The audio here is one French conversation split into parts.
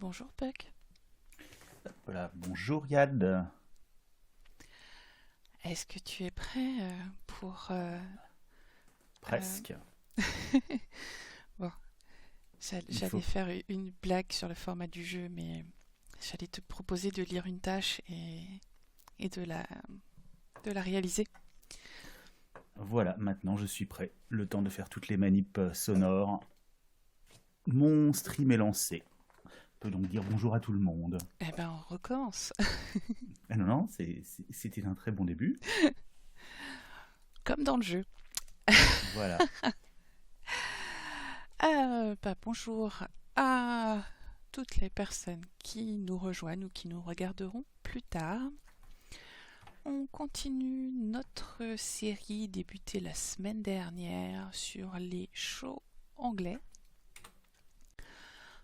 Bonjour Puck. Voilà, bonjour Yad. Est-ce que tu es prêt pour... euh, Presque. Bon, Il j'allais faut. faire une blague sur le format du jeu, mais j'allais te proposer de lire une tâche et de la réaliser. Voilà, maintenant je suis prêt. Le temps de faire toutes les manips sonores. Mon stream est lancé. On peut donc dire bonjour à tout le monde. Eh ben, on recommence. Ah non, non, c'était un très bon début. Comme dans le jeu. Voilà. Bonjour à toutes les personnes qui nous rejoignent ou qui nous regarderont plus tard. On continue notre série débutée la semaine dernière sur les shows anglais.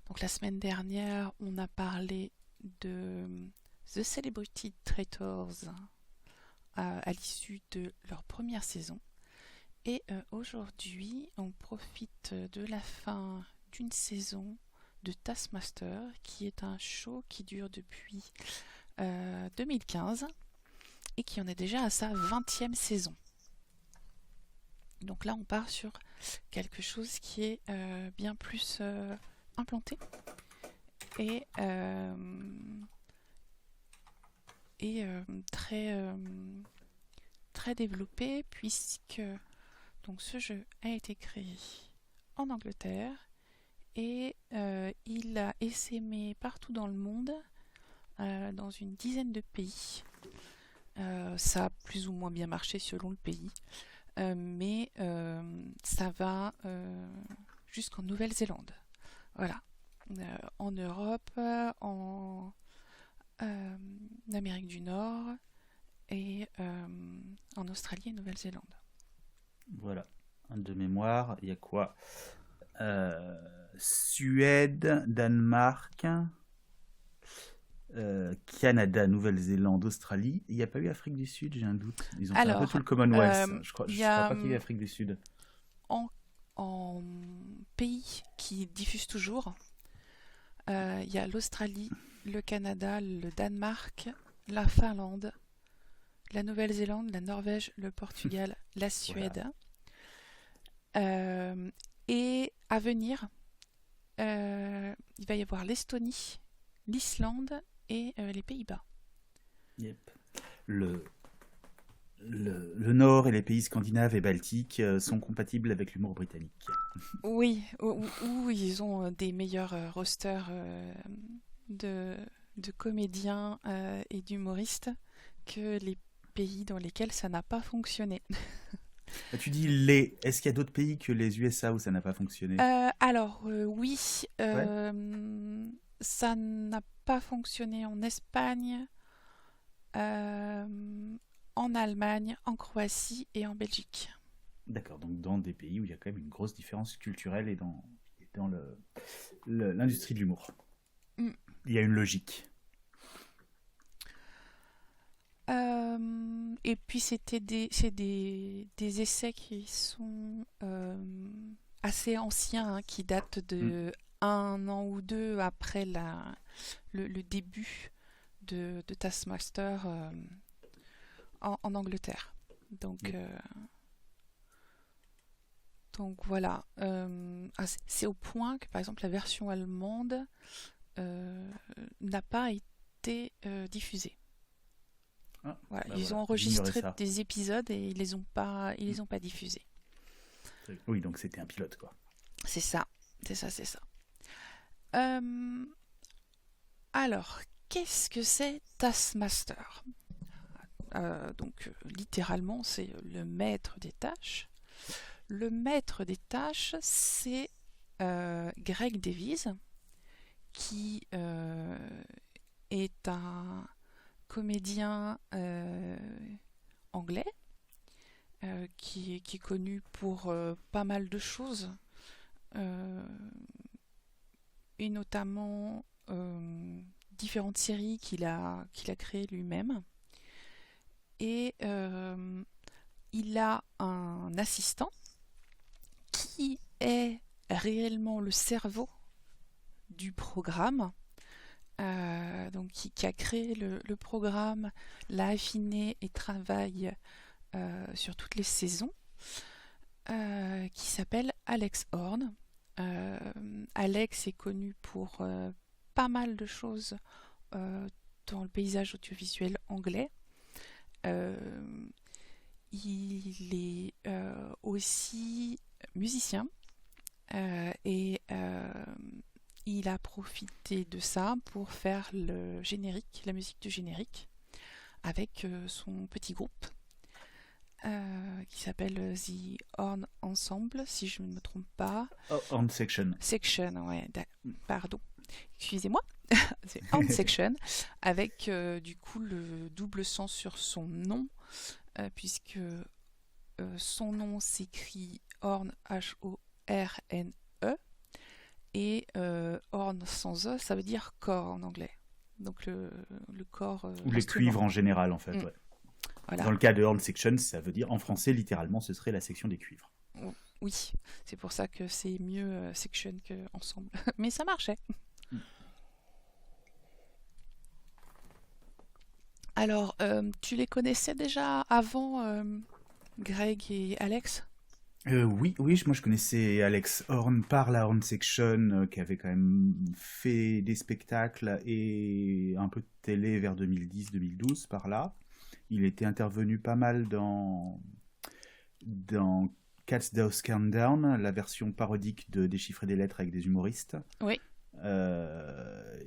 Donc la semaine dernière, on a parlé de The Celebrity Traitors à l'issue de leur première saison. Et aujourd'hui, on profite de la fin d'une saison de Taskmaster, qui est un show qui dure depuis 2015 et qui en est déjà à sa 20e saison. Donc là, on part sur quelque chose qui est bien plus implanté et, euh, et très développé, puisque donc, ce jeu a été créé en Angleterre et il a essaimé partout dans le monde, dans une dizaine de pays. Ça a plus ou moins bien marché selon le pays. Mais ça va jusqu'en Nouvelle-Zélande. Voilà. En Europe, en Amérique du Nord et en Australie et Nouvelle-Zélande. Voilà. De mémoire, il y a quoi Suède, Danemark, Canada, Nouvelle-Zélande, Australie. Il n'y a pas eu Afrique du Sud, j'ai un doute. Ils ont fait un peu tout Alors, le Commonwealth. il y Je crois a pas qu'il y ait Afrique du Sud. en, en pays qui diffusent toujours, il y a l'Australie, le Canada, le Danemark, la Finlande, la Nouvelle-Zélande, la Norvège, le Portugal, la Voilà. Suède. Euh, et à venir, il va y avoir l'Estonie, l'Islande et les Pays-Bas. Yep. Le, le Nord et les pays scandinaves et baltiques sont compatibles avec l'humour britannique. Oui, où ils ont des meilleurs rosters de, de comédiens et d'humoristes que les pays dans lesquels ça n'a pas fonctionné. Tu dis les. Est-ce qu'il y a d'autres pays que les USA où ça n'a pas fonctionné? Oui, Ouais. ça n'a pas fonctionné en Espagne, euh, en Allemagne, en Croatie et en Belgique. D'accord, donc dans des pays où il y a quand même une grosse différence culturelle et dans l'industrie de l'humour. Mm. Il y a une logique. Et puis c'est des essais qui sont assez anciens, hein, qui datent Mm. de un an ou deux après le début de Taskmaster en Angleterre. Donc, Yep. euh, donc voilà. C'est au point que par exemple la version allemande euh, n'a pas été diffusée. Ah, Voilà, bah ils ont voilà, j'ignorais enregistré ça. des épisodes et ils Mm. les ont pas diffusés. Oui, donc c'était un pilote, quoi. C'est ça, c'est ça, c'est ça. Euh, alors, qu'est-ce que c'est Taskmaster? Littéralement, c'est le maître des tâches. Le maître des tâches, c'est Greg Davies, qui est un comédien anglais qui est connu pour pas mal de choses, euh, et notamment différentes séries qu'il a créées lui-même. Et il a un assistant qui est réellement le cerveau du programme, donc qui a créé le programme, l'a affiné et travaille sur toutes les saisons, qui s'appelle Alex Horn. Alex est connu pour pas mal de choses dans le paysage audiovisuel anglais. Il est aussi musicien et il a profité de ça pour faire le générique, la musique du générique, avec son petit groupe qui s'appelle The Horn Ensemble, si je ne me trompe pas. Oh, Horn Section. Section, ouais, pardon. Excusez-moi, c'est Horn Section, avec du coup le double sens sur son nom, puisque son nom s'écrit Horn, H-O-R-N-E, et Horn sans E, ça veut dire corps en anglais. Donc le corps. Ou les cuivres en général, en fait. Ouais. Voilà. Dans le cas de Horn Section, ça veut dire, en français, littéralement, ce serait la section des cuivres. Oui, c'est pour ça que c'est mieux section que ensemble. Mais ça marchait. Alors, tu les connaissais déjà avant, Greg et Alex? Oui, moi je connaissais Alex Horn par la Horn Section, qui avait quand même fait des spectacles et un peu de télé vers 2010-2012 par là. Il était intervenu pas mal dans Cats Does Countdown, la version parodique de Déchiffrer des lettres avec des humoristes. Oui.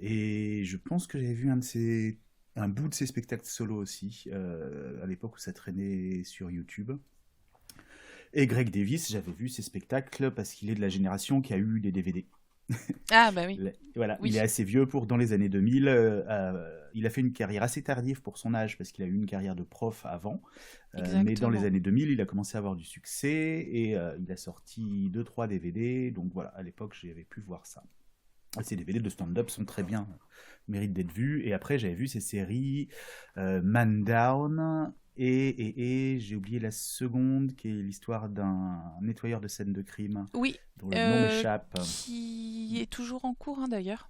Et je pense que j'avais vu un bout de ses spectacles solo aussi, à l'époque où ça traînait sur YouTube. Et Greg Davis, j'avais vu ses spectacles parce qu'il est de la génération qui a eu des DVD. Ah bah oui. Voilà, oui. Il est assez vieux pour dans les années 2000. Il a fait une carrière assez tardive pour son âge parce qu'il a eu une carrière de prof avant. Mais dans les années 2000, il a commencé à avoir du succès et il a sorti 2-3 DVD. Donc voilà, à l'époque, j'avais pu voir ça. Et ces DVD de stand-up sont très bien, méritent d'être vus. Et après, j'avais vu ces séries Man Down et j'ai oublié la seconde, qui est l'histoire d'un nettoyeur de scènes de crime. Oui. Dont le nom m'échappe. Qui est toujours en cours, d'ailleurs.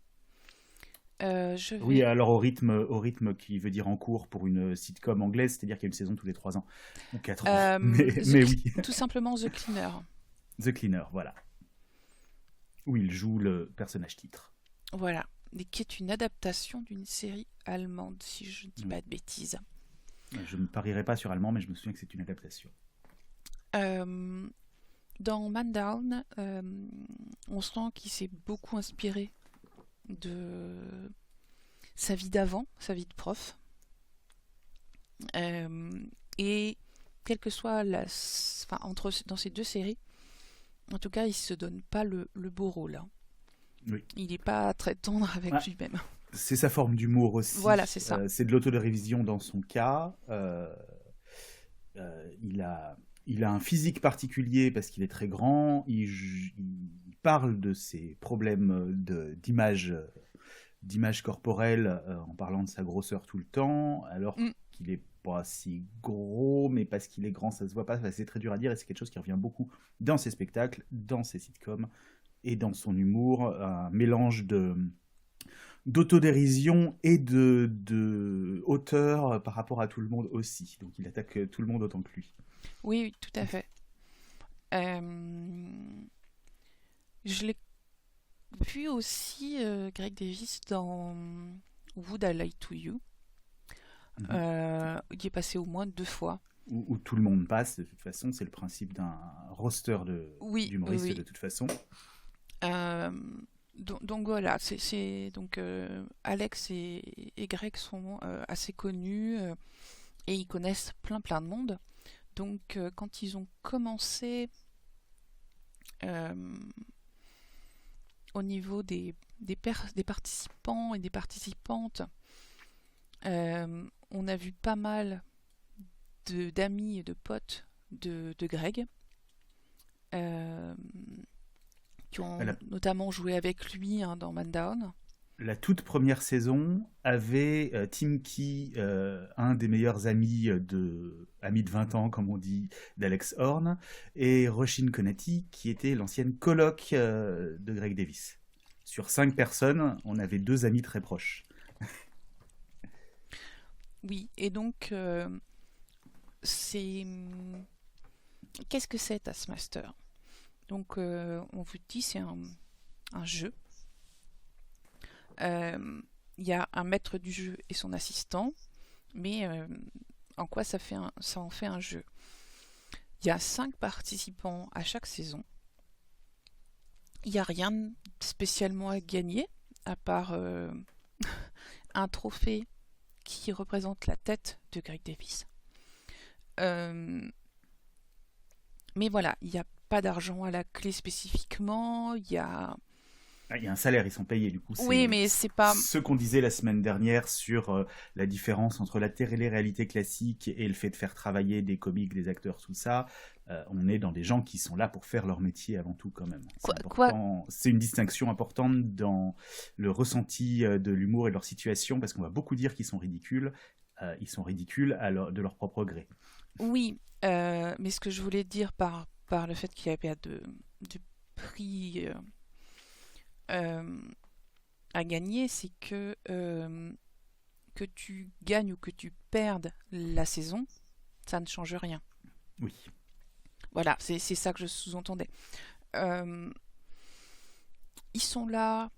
Oui, alors au rythme qui veut dire en cours pour une sitcom anglaise, c'est-à-dire qu'il y a une saison tous les 3 ans ou 4 ans. Mais oui. Tout simplement The Cleaner. The Cleaner, voilà. Où il joue le personnage titre. Voilà, et qui est une adaptation d'une série allemande, si je ne dis pas de bêtises. Je ne parierai pas sur allemand, mais je me souviens que c'est une adaptation. Dans Man Down, on sent qu'il s'est beaucoup inspiré de sa vie d'avant, sa vie de prof. Et quelle que soit dans ces deux séries, en tout cas, il se donne pas le beau rôle. Hein. Oui. Il n'est pas très tendre avec lui-même. C'est sa forme d'humour aussi. Voilà, c'est ça. C'est de l'autodérision dans son cas. Il a un physique particulier parce qu'il est très grand. Il parle de ses problèmes d'image corporelle en parlant de sa grosseur tout le temps, alors qu'il est pas si gros, mais parce qu'il est grand, ça se voit pas. C'est très dur à dire et c'est quelque chose qui revient beaucoup dans ses spectacles, dans ses sitcoms et dans son humour, un mélange d'autodérision et de hauteur par rapport à tout le monde aussi. Donc il attaque tout le monde autant que lui. Oui, tout à fait. Je l'ai vu aussi, Greg Davis, dans Would I Lie to You. Il est passé au moins 2 fois. Où tout le monde passe, de toute façon, c'est le principe d'un roster d'humoristes de toute façon. Donc voilà, donc Alex et Greg sont assez connus et ils connaissent plein de monde. Donc quand ils ont commencé au niveau des participants et des participantes, on a vu pas mal d'amis et de potes de Greg qui ont notamment joué avec lui dans Man Down. La toute première saison avait Tim Key, un des meilleurs amis de 20 ans, comme on dit, d'Alex Horn, et Roshin Conati, qui était l'ancienne coloc de Greg Davis. Sur 5 personnes, on avait 2 amis très proches. Oui, et donc, c'est... Qu'est-ce que c'est Taskmaster? Donc, on vous dit, c'est un jeu. Il y a un maître du jeu et son assistant, mais en quoi ça en fait un jeu? Il y a 5 participants à chaque saison. Il n'y a rien de spécialement à gagner, à part un trophée qui représente la tête de Greg Davis. Mais voilà, il n'y a pas d'argent à la clé spécifiquement, il y a un salaire, ils sont payés, du coup. Oui, mais c'est pas... Ce qu'on disait la semaine dernière sur la différence entre la télé-réalité classique et le fait de faire travailler des comiques, des acteurs, tout ça. On est dans des gens qui sont là pour faire leur métier avant tout, quand même. C'est une distinction importante dans le ressenti de l'humour et de leur situation, parce qu'on va beaucoup dire qu'ils sont ridicules. Ils sont ridicules de leur propre gré. Oui, mais ce que je voulais dire par le fait qu'il y avait de prix à gagner, c'est que tu gagnes ou que tu perdes la saison, ça ne change rien. Oui. Voilà, c'est ça que je sous-entendais. Ils sont là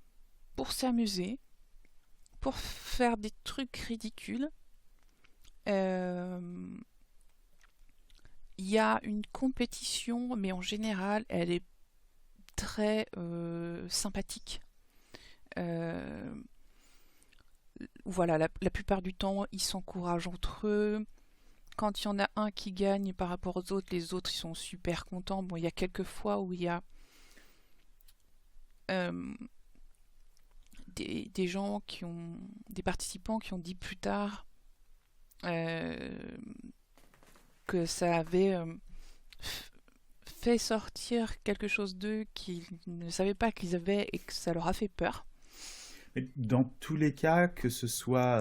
pour s'amuser, pour faire des trucs ridicules. Il y a une compétition, mais en général, elle est très sympathique. Voilà, la plupart du temps, ils s'encouragent entre eux. Quand il y en a un qui gagne par rapport aux autres, les autres ils sont super contents. Bon, il y a quelques fois où il y a des gens des participants qui ont dit plus tard que ça avait fait sortir quelque chose d'eux qu'ils ne savaient pas qu'ils avaient et que ça leur a fait peur. Mais dans tous les cas, que ce soit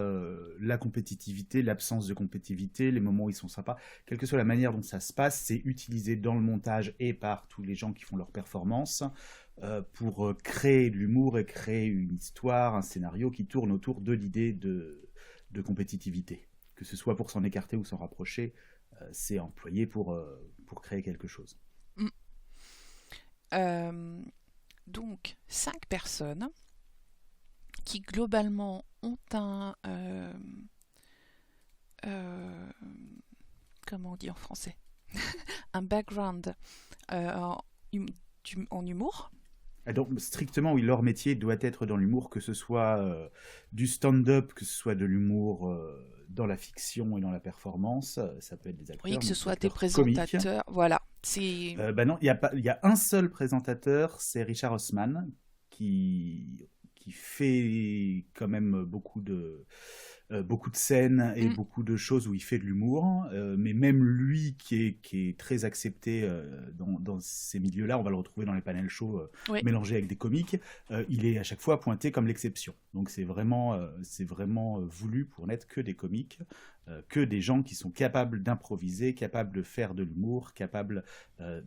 la compétitivité, l'absence de compétitivité, les moments où ils sont sympas, quelle que soit la manière dont ça se passe, c'est utilisé dans le montage et par tous les gens qui font leur performance pour créer de l'humour et créer une histoire, un scénario qui tourne autour de l'idée de compétitivité. Que ce soit pour s'en écarter ou s'en rapprocher, c'est employé pour créer quelque chose. Donc, 5 personnes qui globalement ont comment on dit en français un background en humour. Donc strictement, oui, leur métier doit être dans l'humour, que ce soit du stand-up, que ce soit de l'humour dans la fiction et dans la performance. Ça peut être des acteurs. Oui, que ce soit des présentateurs. Comiques. Voilà. Non, il y a un seul présentateur, c'est Richard Osman, qui fait quand même beaucoup de scènes et beaucoup de choses où il fait de l'humour, mais même lui qui est très accepté dans ces milieux-là, on va le retrouver dans les panel shows mélangés avec des comiques, il est à chaque fois pointé comme l'exception. Donc c'est vraiment voulu pour n'être que des comiques, que des gens qui sont capables d'improviser, capables de faire de l'humour, capables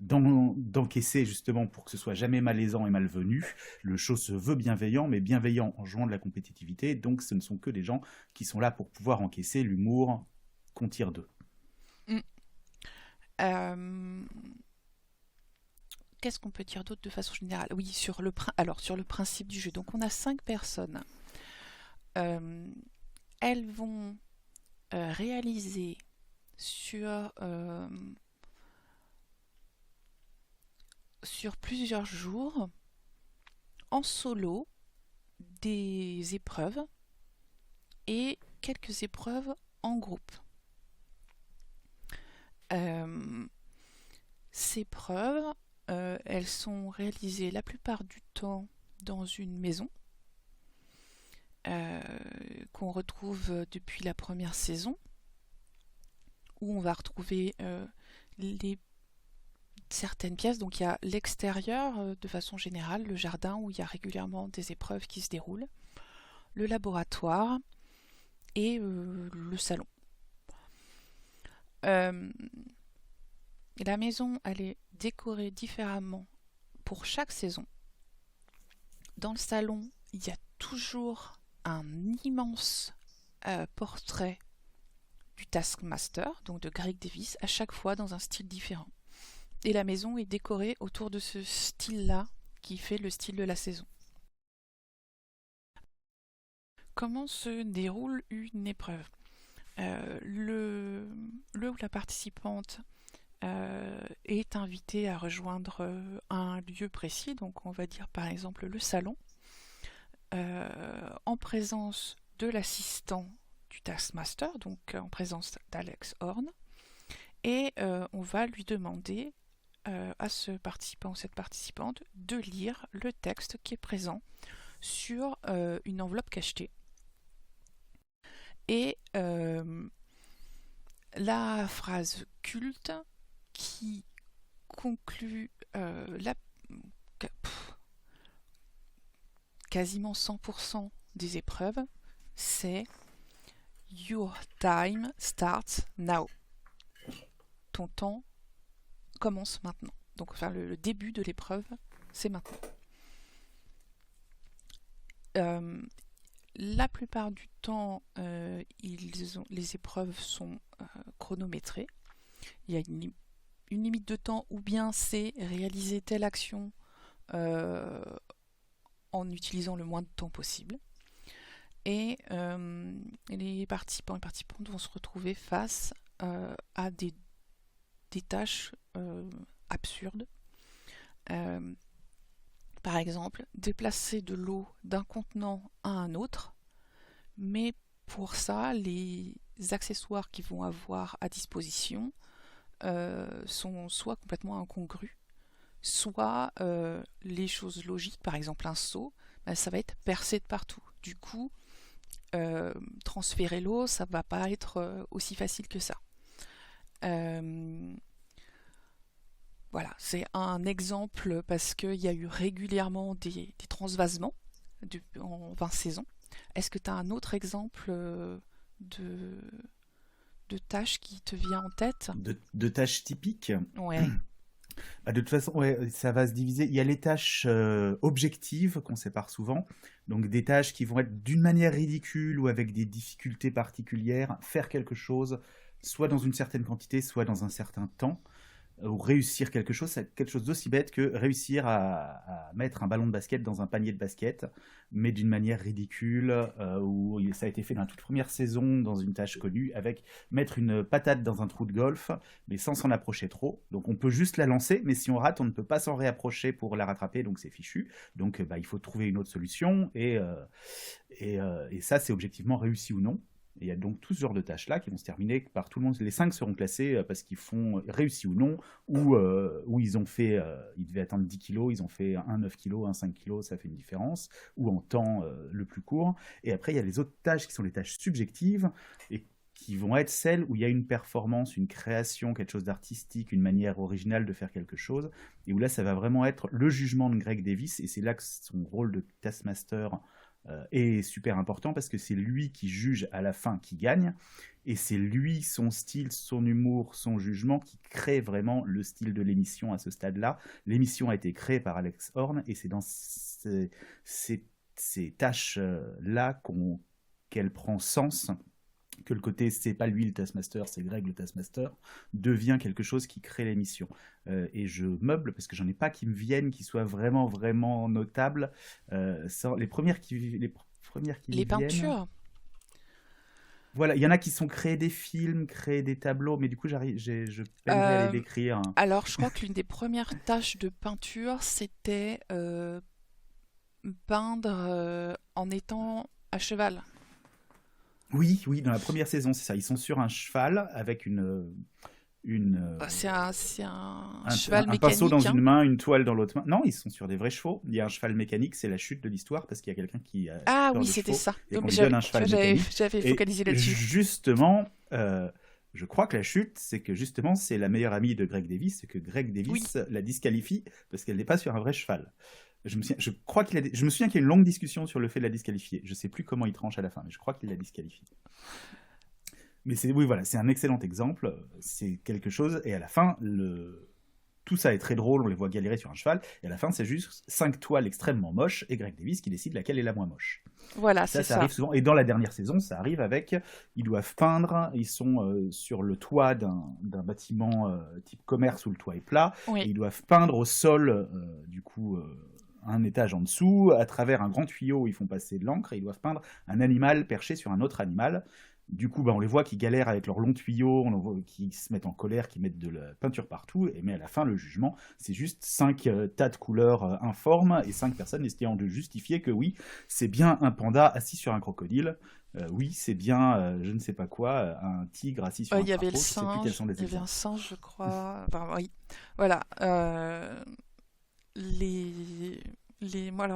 d'encaisser justement pour que ce soit jamais malaisant et malvenu. Le show se veut bienveillant, mais bienveillant en jouant de la compétitivité, donc ce ne sont que des gens qui sont là pour pouvoir encaisser l'humour qu'on tire d'eux. Qu'est-ce qu'on peut dire d'autre de façon générale? Oui, sur le principe du jeu. Donc on a 5 personnes. Elles vont réaliser sur plusieurs jours en solo des épreuves et quelques épreuves en groupe. Ces épreuves, elles sont réalisées la plupart du temps dans une maison qu'on retrouve depuis la première saison, où on va retrouver certaines pièces. Donc il y a l'extérieur de façon générale, le jardin où il y a régulièrement des épreuves qui se déroulent, le laboratoire et le salon. La maison, elle est décorée différemment pour chaque saison. Dans le salon, il y a toujours un immense portrait du Taskmaster, donc de Greg Davis, à chaque fois dans un style différent. Et la maison est décorée autour de ce style-là, qui fait le style de la saison. Comment se déroule une épreuve? Le ou la participante est invitée à rejoindre un lieu précis, donc on va dire par exemple le salon, en présence de l'assistant du Taskmaster, donc en présence d'Alex Horn, et on va lui demander à ce participant ou cette participante de lire le texte qui est présent sur une enveloppe cachetée. Et la phrase culte qui conclut quasiment 100% des épreuves, c'est Your time starts now. Ton temps commence maintenant. Donc enfin, le début de l'épreuve, c'est maintenant. La plupart du temps, les épreuves sont chronométrées. Il y a une limite de temps, ou bien c'est réaliser telle action en utilisant le moins de temps possible. Et les participants et participantes vont se retrouver face à des tâches absurdes. Par exemple, déplacer de l'eau d'un contenant à un autre, mais pour ça, les accessoires qu'ils vont avoir à disposition sont soit complètement incongrus, soit les choses logiques, par exemple un seau, ça va être percé de partout. Du coup, transférer l'eau, ça va pas être aussi facile que ça. Voilà, c'est un exemple parce qu'il y a eu régulièrement des transvasements en 20 saisons. Est-ce que tu as un autre exemple de tâches qui te vient en tête? De tâches typiques? Ouais. De toute façon, ouais, ça va se diviser. Il y a les tâches objectives qu'on sépare souvent. Donc des tâches qui vont être d'une manière ridicule ou avec des difficultés particulières, faire quelque chose, soit dans une certaine quantité, soit dans un certain temps, ou réussir quelque chose, c'est quelque chose d'aussi bête que réussir à mettre un ballon de basket dans un panier de basket, mais d'une manière ridicule, où ça a été fait dans la toute première saison, dans une tâche connue, avec mettre une patate dans un trou de golf, mais sans s'en approcher trop. Donc on peut juste la lancer, mais si on rate, on ne peut pas s'en réapprocher pour la rattraper, donc c'est fichu. Donc il faut trouver une autre solution, et ça, c'est objectivement réussi ou non. Et il y a donc tout ce genre de tâches-là qui vont se terminer par tout le monde. Les 5 seront classés parce qu'ils font réussi ou non, ou ils ont fait, ils devaient atteindre 10 kilos, ils ont fait un 9 kilos, un 5 kilos, ça fait une différence, ou en temps le plus court. Et après, il y a les autres tâches qui sont les tâches subjectives, et qui vont être celles où il y a une performance, une création, quelque chose d'artistique, une manière originale de faire quelque chose, et où là, ça va vraiment être le jugement de Greg Davis, et c'est là que son rôle de Taskmaster est super important parce que c'est lui qui juge à la fin qui gagne, et c'est lui, son style, son humour, son jugement qui crée vraiment le style de l'émission à ce stade-là. L'émission a été créée par Alex Horn, et c'est dans ces tâches-là qu'elle prend sens, que le côté c'est pas lui le Taskmaster, c'est Greg le Taskmaster, devient quelque chose qui crée l'émission. Et je meuble parce que j'en ai pas qui me viennent, qui soient vraiment vraiment notables. Les premières qui me viennent. Peintures. Voilà, il y en a qui sont créés des films, créés des tableaux, mais du coup je peinerais à les décrire. Alors je crois que l'une des premières tâches de peinture, c'était peindre en étant à cheval. Oui, dans la première saison, c'est ça. Ils sont sur un cheval avec c'est un cheval mécanique. Un pinceau dans une main, une toile dans l'autre main. Non, ils sont sur des vrais chevaux. Il y a un cheval mécanique, c'est la chute de l'histoire parce qu'il y a quelqu'un qui a peur oui, de c'était chevaux, ça. et qu'on lui donne un cheval mécanique. J'avais focalisé là-dessus. Justement, je crois que la chute, c'est que justement, c'est la meilleure amie de Greg Davis, c'est que Greg Davis la disqualifie parce qu'elle n'est pas sur un vrai cheval. Je me souviens qu'il y a une longue discussion sur le fait de la disqualifier. Je ne sais plus comment il tranche à la fin, mais je crois qu'il la disqualifie. Mais c'est un excellent exemple. C'est quelque chose, et à la fin, tout ça est très drôle, on les voit galérer sur un cheval, et à la fin, c'est juste 5 toiles extrêmement moches, et Greg Davis qui décide laquelle est la moins moche. Voilà, ça, c'est ça arrive ça. souvent. Et dans la dernière saison, ça arrive avec, ils doivent peindre, ils sont sur le toit d'un bâtiment type commerce où le toit est plat, et Oui. ils doivent peindre au sol, du coup, un étage en dessous, à travers un grand tuyau où ils font passer de l'encre, et ils doivent peindre un animal perché sur un autre animal. Du coup, on les voit qui galèrent avec leurs longs tuyaux, on les voit qui se mettent en colère, qui mettent de la peinture partout, mais à la fin, le jugement, c'est juste 5 tas de couleurs informes et 5 personnes essayant de justifier que oui, c'est bien un panda assis sur un crocodile, oui, c'est bien je ne sais pas quoi, un tigre assis sur un Il y avait le crapaud, je ne sais plus quels singe, sont il les y avait un exemples. singe, je crois. Enfin, oui. Voilà. Les, moi,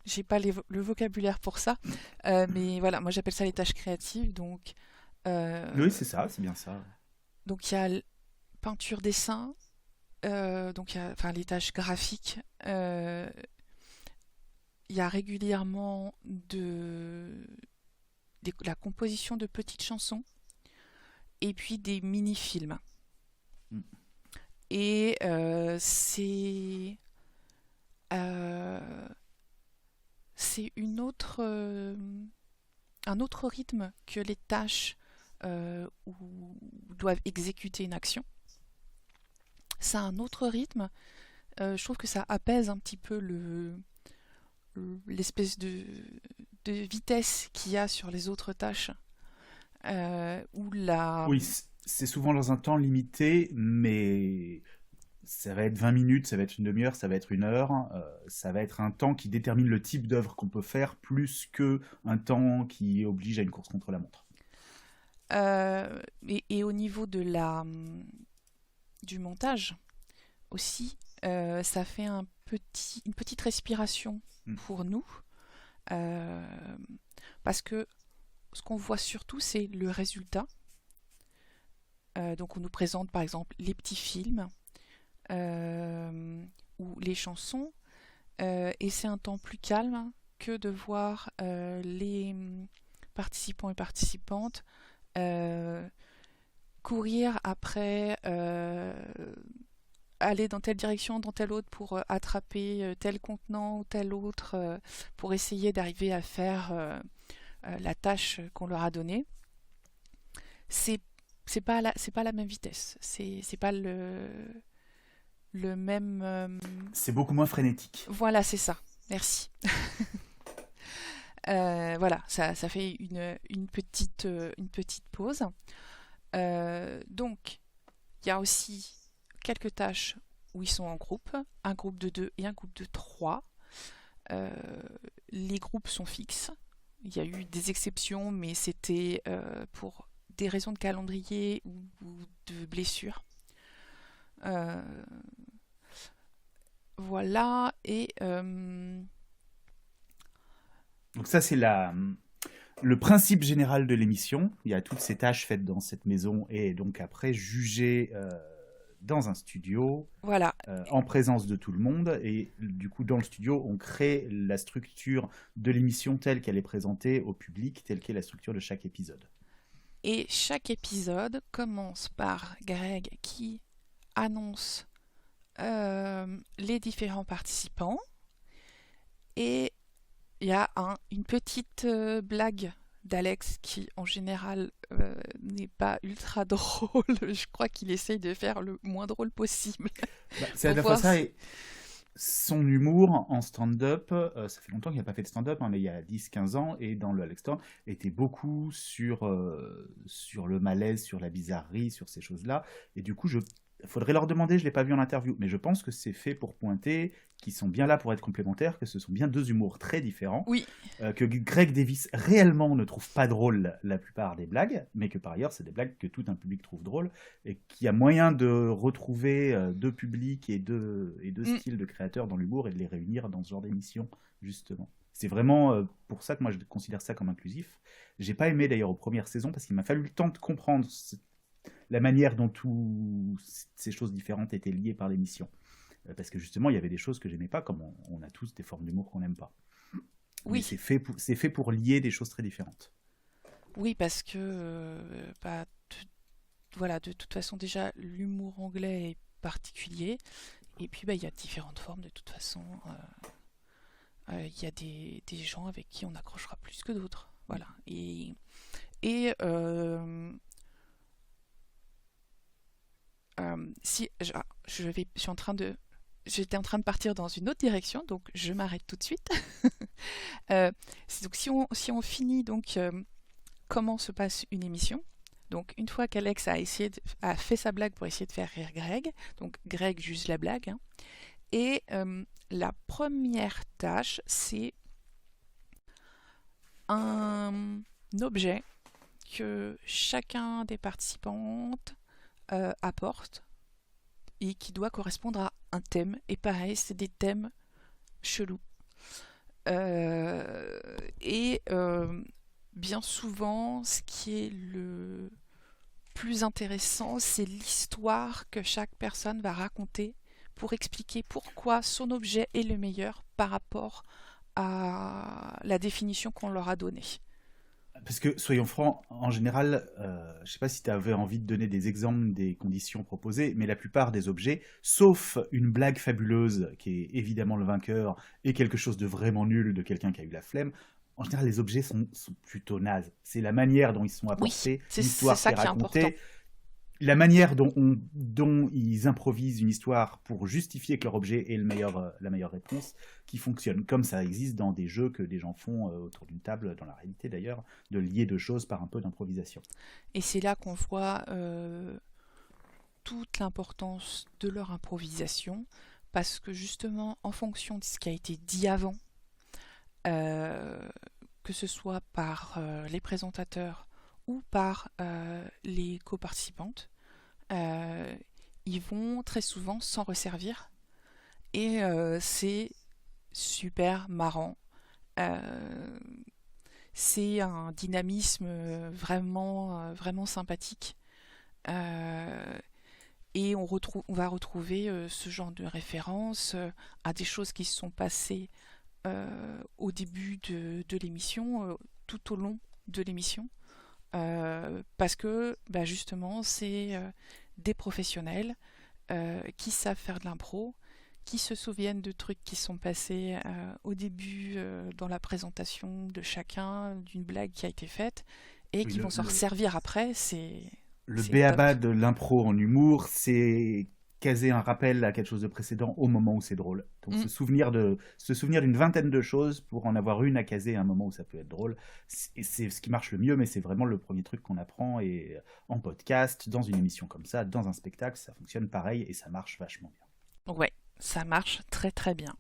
j'ai pas le vocabulaire pour ça, mais voilà, moi j'appelle ça les tâches créatives. Oui, Euh, c'est ça, c'est bien ça. donc il y a peinture, dessin, donc il y a, enfin, les tâches graphiques. Il y a régulièrement la composition de petites chansons et puis des mini-films. Mm. Et euh, c'est un autre rythme que les tâches où doivent exécuter une action. Ça a un autre rythme. Je trouve que ça apaise un petit peu l'espèce de vitesse qu'il y a sur les autres tâches. Où la... Oui, c'est souvent dans un temps limité, mais ça va être 20 minutes, ça va être une demi-heure, ça va être une heure. Ça va être un temps qui détermine le type d'œuvre qu'on peut faire plus qu'un temps qui oblige à une course contre la montre. et au niveau du montage aussi, ça fait une petite respiration Mm. pour nous. euh, Parce que ce qu'on voit surtout, c'est le résultat. Donc on nous présente par exemple les petits films ou les chansons, et c'est un temps plus calme que de voir les participants et participantes euh, courir après, aller dans telle direction, dans telle autre pour attraper tel contenant ou tel autre, pour essayer d'arriver à faire la tâche qu'on leur a donnée. C'est c'est pas la même vitesse, c'est pas le même C'est beaucoup moins frénétique. voilà, c'est ça. Merci. Voilà, ça fait une petite pause. Donc, il y a aussi quelques tâches où ils sont en groupe, un groupe de 2 et un groupe de 3. Euh, les groupes sont fixes. Il y a eu des exceptions, mais c'était pour des raisons de calendrier ou de blessures. Euh, voilà, et Donc ça, c'est le principe général de l'émission. Il y a toutes ces tâches faites dans cette maison et donc après jugées dans un studio, voilà. en présence de tout le monde. Et du coup, dans le studio, on crée la structure de l'émission telle qu'elle est présentée au public, telle qu'est la structure de chaque épisode. Et chaque épisode commence par Greg qui annonce les différents participants. Et il y a une petite blague d'Alex qui, en général, n'est pas ultra drôle. Je crois qu'il essaye de faire le moins drôle possible. C'est à Pour la fois voir ça si... et son humour en stand-up. Ça fait longtemps qu'il n'a pas fait de stand-up, mais il y a 10-15 ans, et dans le Alex Stone, était beaucoup sur le malaise, sur la bizarrerie, sur ces choses-là. Et du coup, faudrait leur demander, je ne l'ai pas vu en interview, mais je pense que c'est fait pour pointer qu'ils sont bien là pour être complémentaires, que ce sont bien deux humours très différents, Oui, que Greg Davis réellement ne trouve pas drôle la plupart des blagues, mais que par ailleurs c'est des blagues que tout un public trouve drôles, et qu'il y a moyen de retrouver deux publics et deux styles de créateurs dans l'humour et de les réunir dans ce genre d'émission, justement. C'est vraiment pour ça que moi je considère ça comme inclusif. J'ai pas aimé d'ailleurs aux premières saisons parce qu'il m'a fallu le temps de comprendre la manière dont toutes ces choses différentes étaient liées par l'émission. Parce que justement, il y avait des choses que j'aimais pas, comme on a tous des formes d'humour qu'on n'aime pas. Mais oui, c'est fait pour lier des choses très différentes. oui, parce que voilà, de toute façon déjà l'humour anglais est particulier. Et puis il y a différentes formes de toute façon. Il y a des gens avec qui on accrochera plus que d'autres. Voilà. Et si j'étais en train de partir dans une autre direction, donc je m'arrête tout de suite. Donc si on finit donc comment se passe une émission. Donc une fois qu'Alex a fait sa blague pour essayer de faire rire Greg, donc Greg juge la blague, hein, et la première tâche, c'est un objet que chacun des participantes apporte et qui doit correspondre à un thème. Et pareil, c'est des thèmes chelous. Et bien souvent, ce qui est le plus intéressant, c'est l'histoire que chaque personne va raconter pour expliquer pourquoi son objet est le meilleur par rapport à la définition qu'on leur a donnée. Parce que, soyons francs, en général, je ne sais pas si tu avais envie de donner des exemples des conditions proposées, mais la plupart des objets, sauf une blague fabuleuse qui est évidemment le vainqueur et quelque chose de vraiment nul de quelqu'un qui a eu la flemme, en général, les objets sont plutôt nazes. C'est la manière dont ils sont apportés, oui, c'est l'histoire qui ça est qui est important. racontée, la manière dont ils improvisent une histoire pour justifier que leur objet est la meilleure réponse qui fonctionne. Comme ça existe dans des jeux que des gens font autour d'une table, dans la réalité d'ailleurs, de lier deux choses par un peu d'improvisation. Et c'est là qu'on voit toute l'importance de leur improvisation, parce que justement, en fonction de ce qui a été dit avant, que ce soit par les présentateurs ou par les coparticipantes, ils vont très souvent s'en resservir. Et c'est super marrant. C'est un dynamisme vraiment sympathique. Et on va retrouver ce genre de références à des choses qui se sont passées au début de l'émission, tout au long de l'émission. Parce que justement, c'est des professionnels qui savent faire de l'impro, qui se souviennent de trucs qui sont passés au début dans la présentation de chacun, d'une blague qui a été faite, et qui vont s'en resservir après. Le b.a.-ba de l'impro en humour, c'est caser un rappel à quelque chose de précédent au moment où c'est drôle. Donc se souvenir d'une vingtaine de choses pour en avoir une à caser à un moment où ça peut être drôle, c'est ce qui marche le mieux, mais c'est vraiment le premier truc qu'on apprend, et en podcast, dans une émission comme ça, dans un spectacle, ça fonctionne pareil et ça marche vachement bien. Ouais, ça marche très très bien.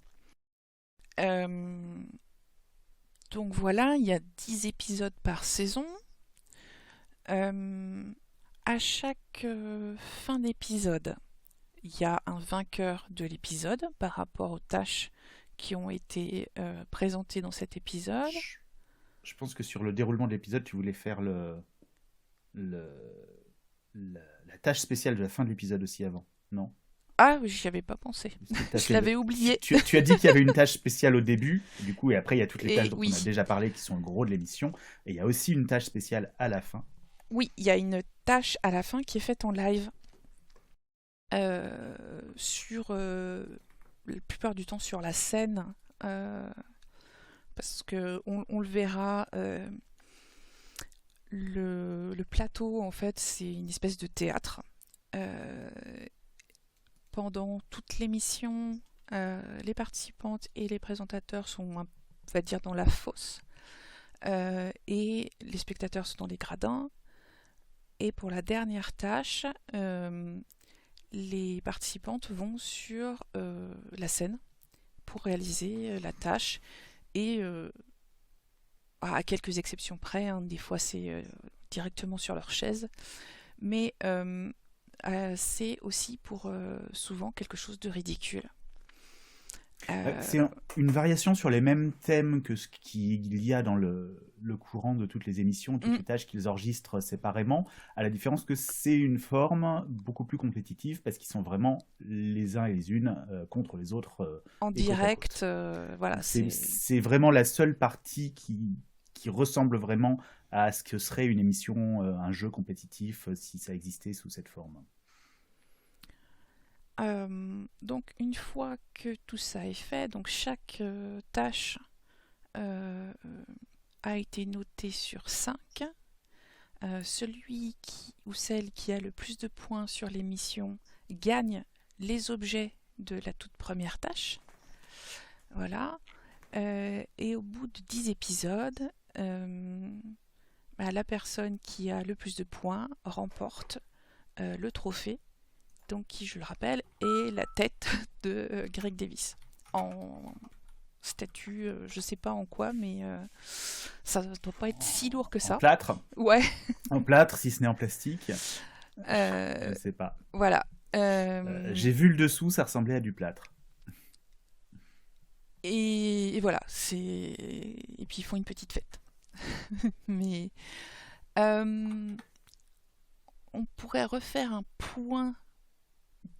Donc voilà, il y a 10 épisodes par saison. À chaque fin d'épisode, il y a un vainqueur de l'épisode par rapport aux tâches qui ont été présentées dans cet épisode. Je pense que sur le déroulement de l'épisode, tu voulais faire la tâche spéciale de la fin de l'épisode aussi avant, non? Ah, j'y avais pas pensé. Je l'avais oublié. Tu as dit qu'il y avait une tâche spéciale au début, du coup, et après, il y a toutes les tâches dont on a déjà parlé qui sont le gros de l'émission, et il y a aussi une tâche spéciale à la fin. Oui, il y a une tâche à la fin qui est faite en live. Sur la plupart du temps sur la scène, parce que on le verra, le plateau en fait c'est une espèce de théâtre. Pendant toute l'émission, les participantes et les présentateurs sont, on va dire, dans la fosse, et les spectateurs sont dans les gradins. Et pour la dernière tâche, les participantes vont sur la scène pour réaliser la tâche, et à quelques exceptions près, hein, des fois c'est directement sur leur chaise, mais c'est aussi pour souvent quelque chose de ridicule. C'est une variation sur les mêmes thèmes que ce qu'il y a dans le courant de toutes les émissions, toutes les tâches qu'ils enregistrent séparément, à la différence que c'est une forme beaucoup plus compétitive parce qu'ils sont vraiment les uns et les unes contre les autres. En direct, voilà. C'est vraiment la seule partie qui ressemble vraiment à ce que serait une émission, un jeu compétitif, si ça existait sous cette forme. Donc une fois que tout ça est fait, donc chaque tâche a été notée sur 5. Celui ou celle qui a le plus de points sur les missions gagne les objets de la toute première tâche. Voilà. Et au bout de 10 épisodes, la personne qui a le plus de points remporte le trophée, donc qui, je le rappelle, est la tête de Greg Davis. En statue, je sais pas en quoi, mais ça doit pas être si lourd que ça. En plâtre. Ouais. En plâtre, si ce n'est en plastique. Je sais pas. Voilà. J'ai vu le dessous, ça ressemblait à du plâtre. Et voilà, et puis ils font une petite fête. Mais on pourrait refaire un point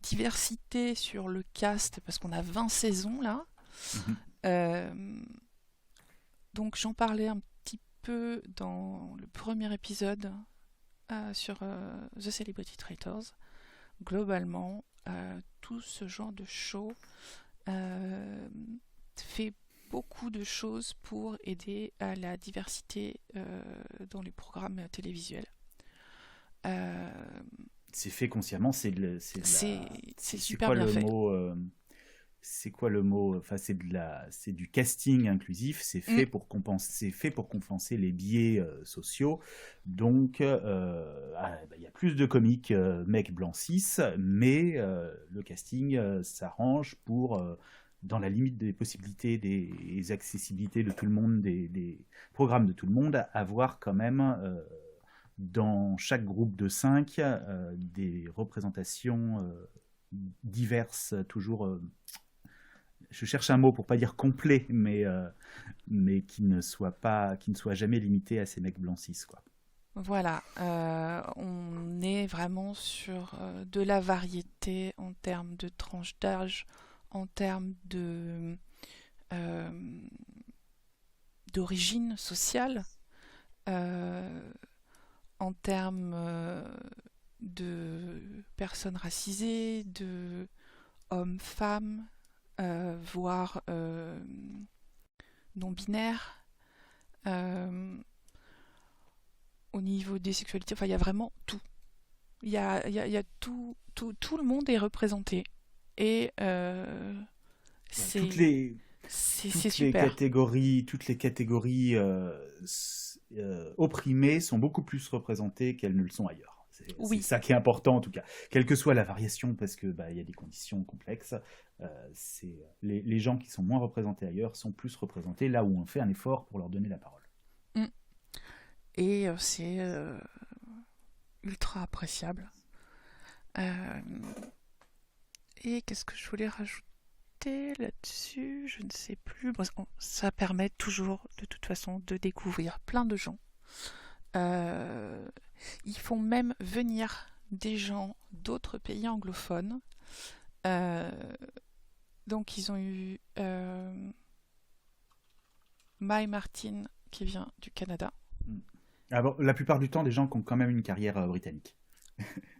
diversité sur le cast parce qu'on a 20 saisons là. Donc j'en parlais un petit peu dans le premier épisode sur The Celebrity Traitors. Globalement, tout ce genre de show fait beaucoup de choses pour aider à la diversité dans les programmes télévisuels. C'est fait consciemment, c'est super bien fait. C'est quoi le mot? Enfin, c'est du casting inclusif. C'est fait pour compenser les biais sociaux. Donc, il y a plus de comiques mecs blancs cis, mais le casting s'arrange pour, dans la limite des possibilités, des accessibilités de tout le monde, des programmes de tout le monde, avoir quand même dans chaque groupe de 5 des représentations diverses, toujours. Je cherche un mot pour pas dire complet, mais qui ne soit jamais limité à ces mecs blancs cis, quoi. Voilà, on est vraiment sur de la variété en termes de tranche d'âge, en termes d'origine sociale, en termes de personnes racisées, de hommes-femmes, voire non-binaires. Au niveau des sexualités, enfin il y a vraiment tout. Il y a tout le monde est représenté. Et c'est super. Toutes les catégories opprimées sont beaucoup plus représentées qu'elles ne le sont ailleurs. C'est ça qui est important en tout cas. Quelle que soit la variation, parce que y a des conditions complexes, les gens qui sont moins représentés ailleurs sont plus représentés là où on fait un effort pour leur donner la parole. Et c'est ultra appréciable. Et qu'est-ce que je voulais rajouter là-dessus? Je ne sais plus. Bon, ça permet toujours, de toute façon, de découvrir plein de gens. Ils font même venir des gens d'autres pays anglophones. Donc, ils ont eu Mai Martin, qui vient du Canada. La plupart du temps, des gens qui ont quand même une carrière britannique.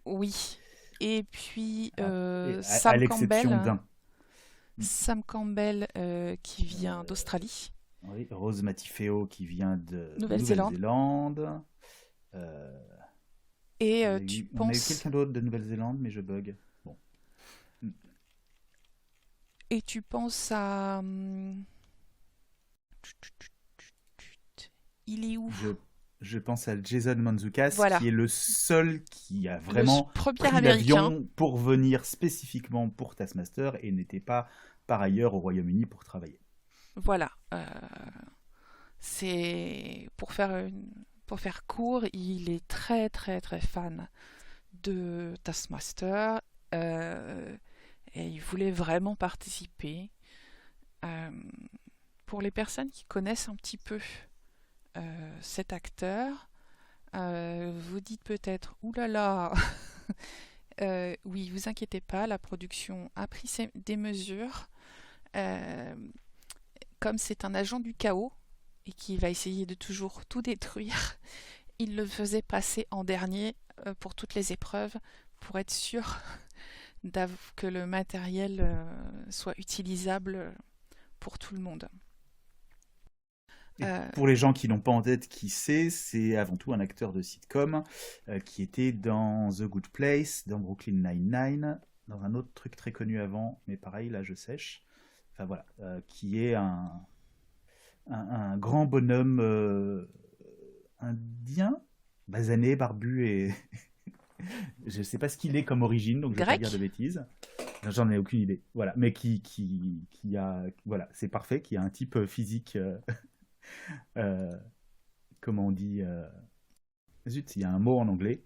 Oui. Et puis Sam Campbell. Sam Campbell qui vient d'Australie. Oui, Rose Matifeo qui vient de Nouvelle-Zélande. Et tu penses... On a eu quelqu'un d'autre de Nouvelle-Zélande, mais je bug. Bon. Et tu penses à... Il est où? Je pense à Jason Mantzoukas, voilà. Qui est le seul qui a vraiment pris l'avion pour venir spécifiquement pour Taskmaster et n'était pas par ailleurs au Royaume-Uni pour travailler. Voilà. C'est pour faire court, il est très très très fan de Taskmaster et il voulait vraiment participer. Pour les personnes qui connaissent un petit peu cet acteur, vous dites peut-être oulala. Oui, vous inquiétez pas, la production a pris des mesures. Comme c'est un agent du chaos et qui va essayer de toujours tout détruire, il le faisait passer en dernier pour toutes les épreuves pour être sûr que le matériel soit utilisable pour tout le monde. Pour les gens qui n'ont pas en tête qui c'est avant tout un acteur de sitcom qui était dans The Good Place, dans Brooklyn Nine-Nine, dans un autre truc très connu avant, mais pareil, là je sèche. Enfin voilà, qui est un grand bonhomme indien, basané, barbu et... je ne sais pas ce qu'il est comme origine, donc je ne vais pas dire de bêtises. J'en ai aucune idée. Voilà, mais qui a... Voilà, c'est parfait, qui a un type physique... comment on dit Zut, il y a un mot en anglais.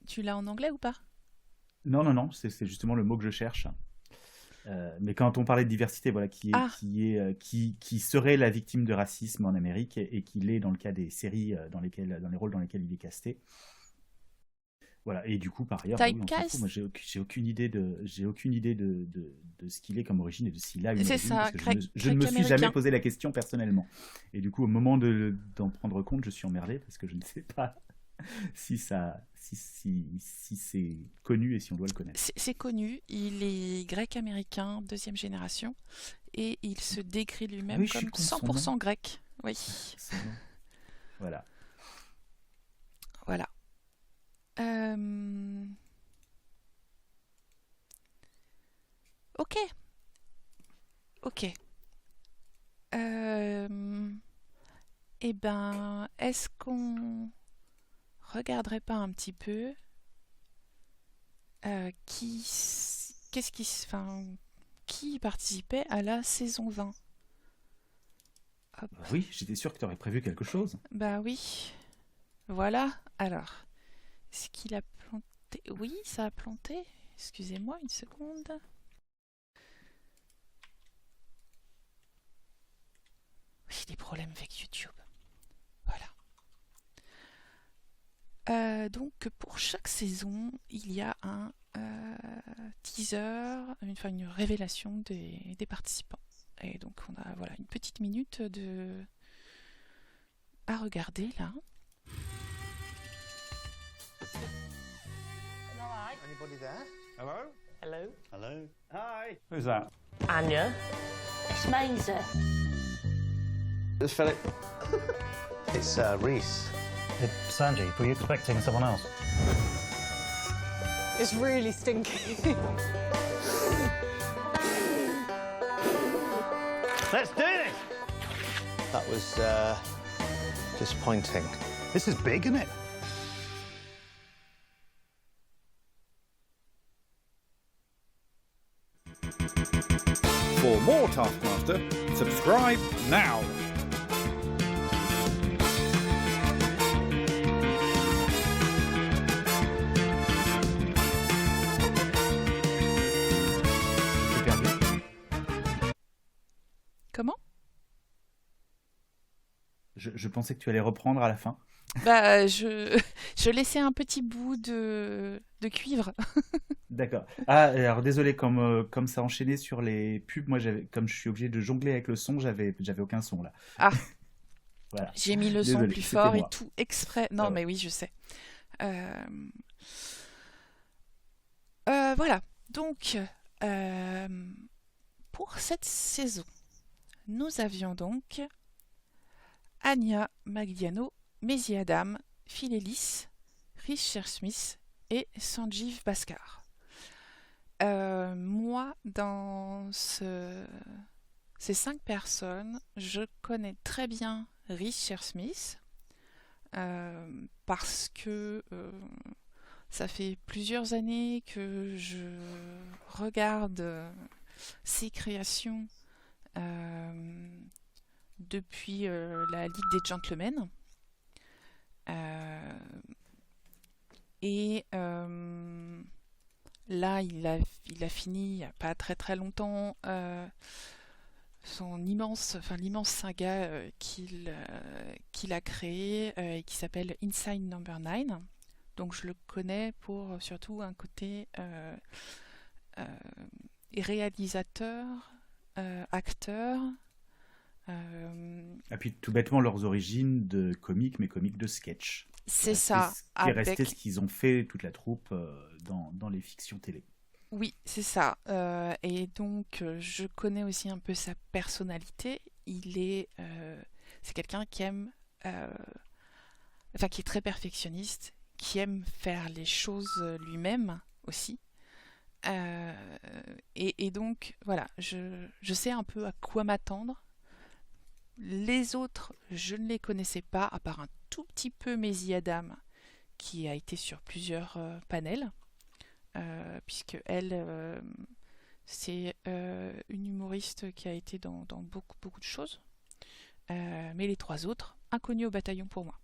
Tu l'as en anglais ou pas? Non, c'est justement le mot que je cherche. Mais quand on parlait de diversité, voilà, qui serait la victime de racisme en Amérique et qui l'est dans le cas des séries dans les rôles dans lesquels il est casté. Voilà, et du coup, par ailleurs, oui, on s'en fout. Moi, j'ai aucune idée de ce qu'il est comme origine et de s'il a une origine. C'est ça, parce que je ne me suis jamais posé la question personnellement. Et du coup, au moment d'en prendre compte, je suis emmerdé parce que je ne sais pas si c'est connu et si on doit le connaître. C'est connu, il est grec-américain, 2e génération, et il se décrit lui-même comme 100% grec. Oui. Voilà. Voilà. Ok. Eh ben, est-ce qu'on regarderait pas un petit peu qui participait à la saison 20? Hop. Oui, j'étais sûr que tu aurais prévu quelque chose. Bah oui. Voilà. Alors, est-ce qu'il a planté? Oui, ça a planté. Excusez-moi une seconde. J'ai des problèmes avec YouTube. Voilà. Donc pour chaque saison, il y a un teaser, une révélation des participants. Et donc on a une petite minute à regarder là. Anybody there? Hello? Hello? Hello? Hi. Who's that? Anya. It's Maisie. It's Philip. It's Reese. Sanjeev, were you expecting someone else? It's really stinky. Let's do this! That was disappointing. This is big, isn't it? For more Taskmaster, subscribe now. Comment? Je pensais que tu allais reprendre à la fin. Bah, je laissais un petit bout de cuivre. D'accord. Ah, alors désolé, comme ça enchaînait sur les pubs, moi, comme je suis obligé de jongler avec le son, j'avais aucun son là. Ah. Voilà. J'ai mis le son plus fort et tout exprès. Non, mais oui, je sais. Voilà. Donc, pour cette saison, nous avions donc Anya Magliano, Maisie Adam, Phil Ellis, Reese Shersmith et Sanjeev Bhaskar. Moi, dans ces 5 personnes, je connais très bien Reese Shersmith parce que ça fait plusieurs années que je regarde ses créations depuis la Ligue des Gentlemen. Et là, il a fini il n'y a pas très très longtemps l'immense saga qu'il a créé et qui s'appelle Inside Number 9. Donc je le connais pour surtout un côté réalisateur, acteur. Et puis tout bêtement leurs origines de comiques, mais comiques de sketch. C'est ça, qui est resté ce qu'ils ont fait, toute la troupe, dans les fictions télé. Oui, c'est ça. Et donc, je connais aussi un peu sa personnalité. C'est quelqu'un qui aime, qui est très perfectionniste, qui aime faire les choses lui-même aussi. Et donc, voilà, je sais un peu à quoi m'attendre. Les autres, je ne les connaissais pas, à part un tout petit peu Maisie Adam, qui a été sur plusieurs panels, puisque elle, c'est une humoriste qui a été dans beaucoup, beaucoup de choses. Mais les trois autres, inconnus au bataillon pour moi.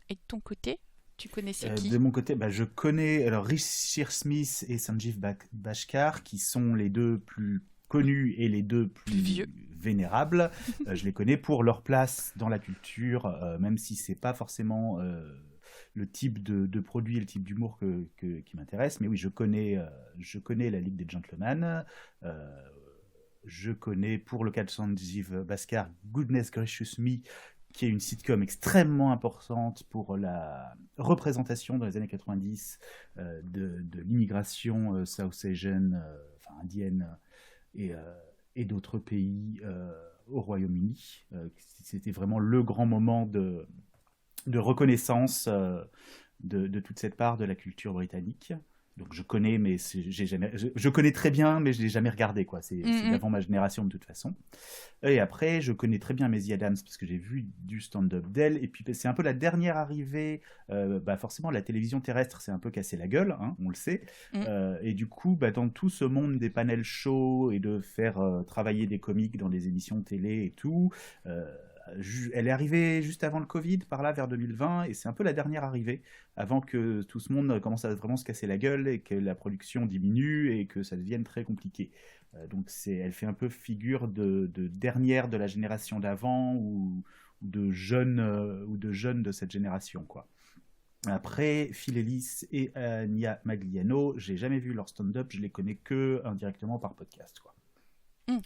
Et de ton côté, tu connaissais qui? De mon côté, je connais alors Rhys Shearsmith et Sanjeev Bhaskar, qui sont les deux plus connus et les deux plus vieux. Vénérables. Je les connais pour leur place dans la culture, même si c'est pas forcément le type de produit et le type d'humour qui m'intéresse. Mais oui, je connais la Ligue des Gentlemen. Je connais, pour le cas de Sanjeev Bhaskar, Goodness Gracious Me, qui est une sitcom extrêmement importante pour la représentation dans les années 90 de l'immigration South Asian, indienne, et d'autres pays au Royaume-Uni. C'était vraiment le grand moment de reconnaissance de toute cette part de la culture britannique. Donc je connais, mais je connais très bien, mais je l'ai jamais regardé, quoi. C'est d'avant ma génération de toute façon. Et après, je connais très bien Maisie Adams parce que j'ai vu du stand-up d'elle. Et puis c'est un peu la dernière arrivée. Forcément, la télévision terrestre s'est un peu cassé la gueule, hein, on le sait. Et du coup, dans tout ce monde des panels shows et de faire travailler des comiques dans des émissions télé et tout. Elle est arrivée juste avant le Covid, par là, vers 2020, et c'est un peu la dernière arrivée, avant que tout ce monde commence à vraiment se casser la gueule, et que la production diminue, et que ça devienne très compliqué. Donc elle fait un peu figure de dernière de la génération d'avant, ou de jeunes de cette génération, quoi. Après, Phil Ellis et Nia Magliano, j'ai jamais vu leur stand-up, je les connais que indirectement par podcast, quoi.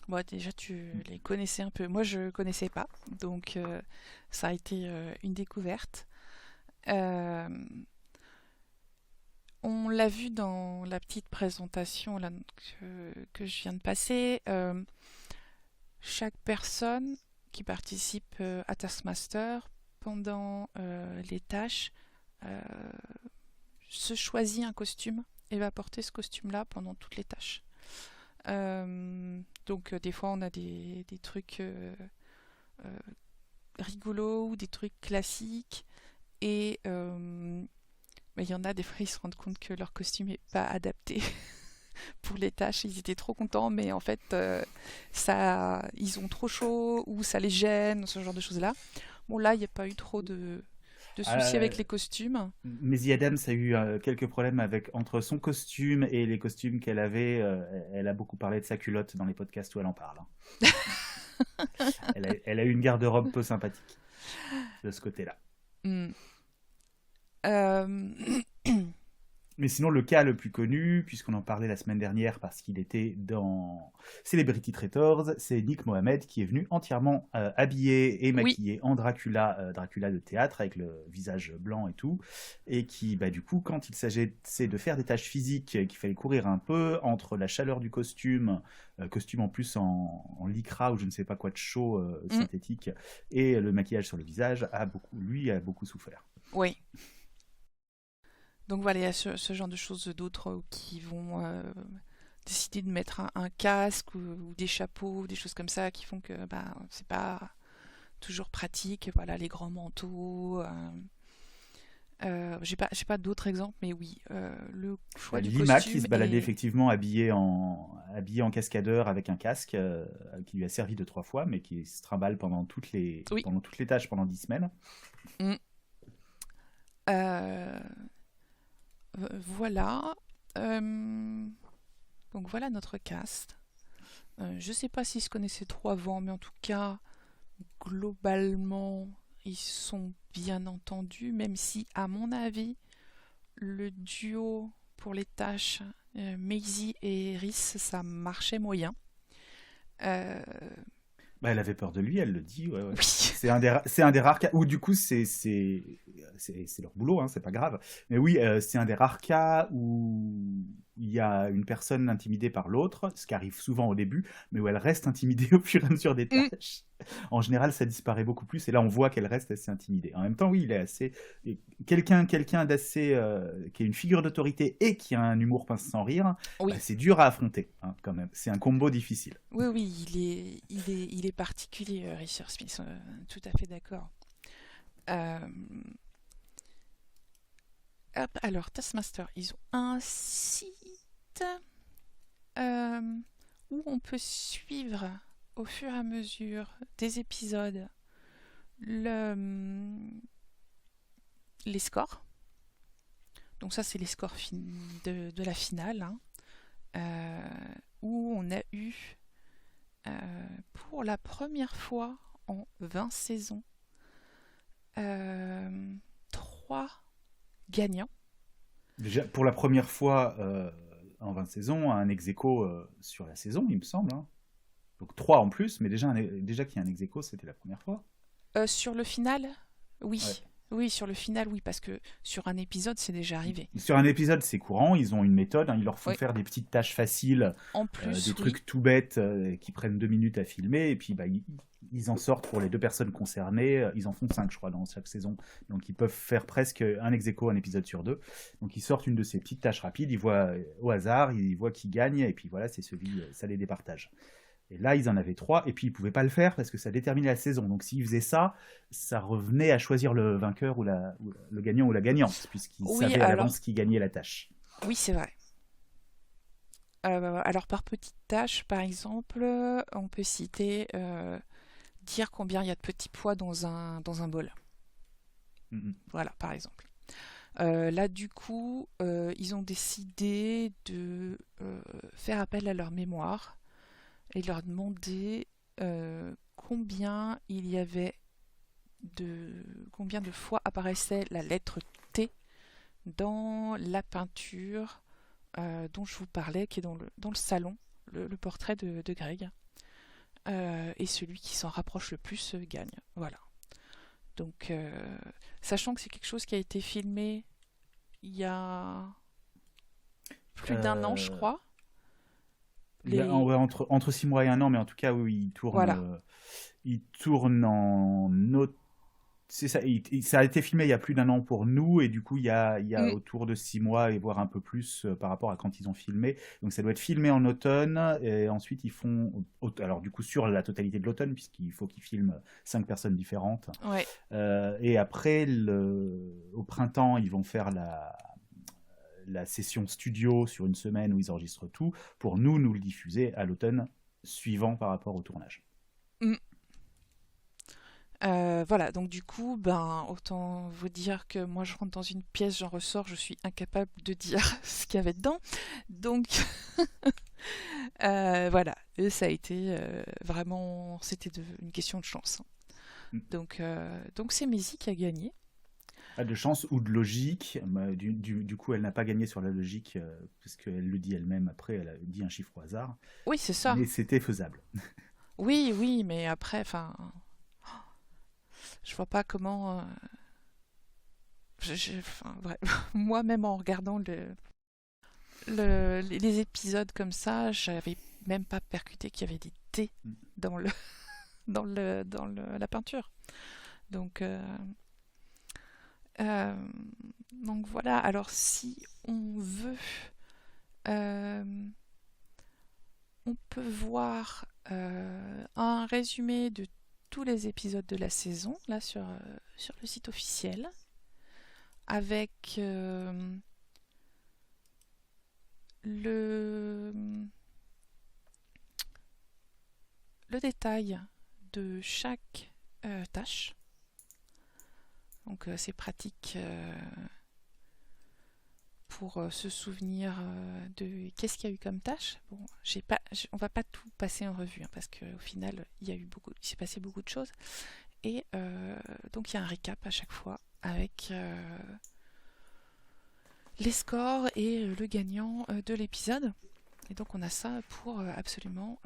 Bon, déjà, tu les connaissais un peu. Moi, je connaissais pas. Donc, ça a été une découverte. On l'a vu dans la petite présentation là, que je viens de passer. Chaque personne qui participe à Taskmaster, pendant les tâches, se choisit un costume et va porter ce costume-là pendant toutes les tâches. Donc des fois on a des trucs rigolos ou des trucs classiques, et il y en a des fois ils se rendent compte que leur costume n'est pas adapté pour les tâches. Ils étaient trop contents, mais en fait ils ont trop chaud ou ça les gêne, ce genre de choses là. Bon, là il n'y a pas eu trop de soucis avec les costumes. Maisie Adams a eu quelques problèmes entre son costume et les costumes qu'elle avait. Elle a beaucoup parlé de sa culotte dans les podcasts où elle en parle. Elle a eu une garde-robe peu sympathique de ce côté-là. Mais sinon, le cas le plus connu, puisqu'on en parlait la semaine dernière parce qu'il était dans Celebrity Traitors, c'est Nick Mohammed qui est venu entièrement habillé et maquillé en Dracula de théâtre, avec le visage blanc et tout, et qui, du coup, quand il s'agissait de faire des tâches physiques, qu'il fallait courir un peu entre la chaleur du costume en plus en lycra ou je ne sais pas quoi de chaud synthétique, et le maquillage sur le visage, a beaucoup souffert. Oui. Donc voilà, il y a ce genre de choses, d'autres qui vont décider de mettre un casque ou des chapeaux, des choses comme ça, qui font que c'est pas toujours pratique. Voilà, les grands manteaux. J'ai pas d'autres exemples, mais oui, le choix du Lima costume. Qui se baladait effectivement habillé en cascadeur avec un casque qui lui a servi 2-3 fois, mais qui se trimballe pendant toutes les tâches pendant 10 semaines. Voilà. Donc voilà notre cast. Je sais pas s'ils se connaissaient trop avant, mais en tout cas, globalement, ils sont bien entendus, même si, à mon avis, le duo pour les tâches, Maisie et Rhys, ça marchait moyen. Bah, elle avait peur de lui, elle le dit. Ouais, ouais. Oui. C'est un des rares cas où du coup c'est leur boulot, hein, c'est pas grave. Mais oui, c'est un des rares cas où il y a une personne intimidée par l'autre, ce qui arrive souvent au début, mais où elle reste intimidée au fur et à mesure des tâches. En général, ça disparaît beaucoup plus, et là on voit qu'elle reste assez intimidée. En même temps, oui, il est assez quelqu'un d'assez qui est une figure d'autorité et qui a un humour pince sans rire. Oui. Bah, c'est dur à affronter, hein, quand même. C'est un combo difficile. Oui, oui, il est particulier, Richard Smith, tout à fait d'accord. Hop, alors, Taskmaster, ils ont un site où on peut suivre au fur et à mesure des épisodes les scores. Donc ça, c'est les scores de la finale, hein, où on a eu pour la première fois en 20 saisons 3 gagnants. Déjà, pour la première fois en 20 saisons, un ex-aequo sur la saison, il me semble. Hein. Donc 3 en plus, mais déjà qu'il y a un ex-aequo, c'était la première fois. Sur le final, oui. Ouais. Oui, sur le final, oui, parce que sur un épisode, c'est déjà arrivé. Sur un épisode, c'est courant, ils ont une méthode, hein, ils leur font Oui. faire des petites tâches faciles, En plus, des oui. trucs tout bêtes qui prennent 2 minutes à filmer, et puis bah, ils en sortent pour les 2 personnes concernées, ils en font 5 je crois dans chaque saison, donc ils peuvent faire presque un ex-aequo, un épisode sur 2, donc ils sortent une de ces petites tâches rapides, ils voient au hasard, ils voient qui gagne, et puis voilà, c'est celui, ça les départage. Et là, ils en avaient 3, et puis ils pouvaient pas le faire parce que ça déterminait la saison. Donc s'ils faisaient ça, ça revenait à choisir le vainqueur ou le gagnant ou la gagnante, puisqu'ils savaient à l'avance qui gagnait la tâche. Oui, c'est vrai. Alors par petites tâches, par exemple, on peut citer dire combien il y a de petits pois dans un bol. Voilà, par exemple. Là, du coup, ils ont décidé de faire appel à leur mémoire et leur demander combien de fois apparaissait la lettre T dans la peinture dont je vous parlais, qui est dans le salon, le portrait de Greg. Et celui qui s'en rapproche le plus gagne. Voilà. Donc, sachant que c'est quelque chose qui a été filmé il y a plus d'1 an, je crois. Entre 6 mois et 1 an, mais en tout cas, oui, il tourne en c'est ça, ça a été filmé il y a plus d'1 an pour nous, et du coup, il y a autour de 6 mois, et voire un peu plus par rapport à quand ils ont filmé. Donc, ça doit être filmé en automne, et ensuite, ils font, alors du coup, sur la totalité de l'automne, puisqu'il faut qu'ils filment 5 personnes différentes. Ouais. Et après, au printemps, ils vont faire la session studio sur une semaine où ils enregistrent tout, pour nous le diffuser à l'automne suivant par rapport au tournage. Voilà, donc du coup, autant vous dire que moi je rentre dans une pièce, j'en ressors, je suis incapable de dire ce qu'il y avait dedans. Donc, voilà, et ça a été vraiment, c'était une question de chance. Donc c'est Maisie qui a gagné. De chance ou de logique. Du coup, elle n'a pas gagné sur la logique, parce qu'elle le dit elle-même après, elle a dit un chiffre au hasard. Oui, c'est ça. Mais c'était faisable. Oui, mais après, je vois pas comment... moi-même en regardant les épisodes comme ça, j'avais même pas percuté qu'il y avait des T dans la peinture. Donc voilà, alors si on veut, on peut voir un résumé de tous les épisodes de la saison, là sur le site officiel, avec le détail de chaque tâche. Donc c'est pratique pour se souvenir de qu'est-ce qu'il y a eu comme tâche. Bon, on va pas tout passer en revue, hein, parce qu'au final, il s'est passé beaucoup de choses. Et donc il y a un récap à chaque fois avec les scores et le gagnant de l'épisode. Et donc on a ça pour absolument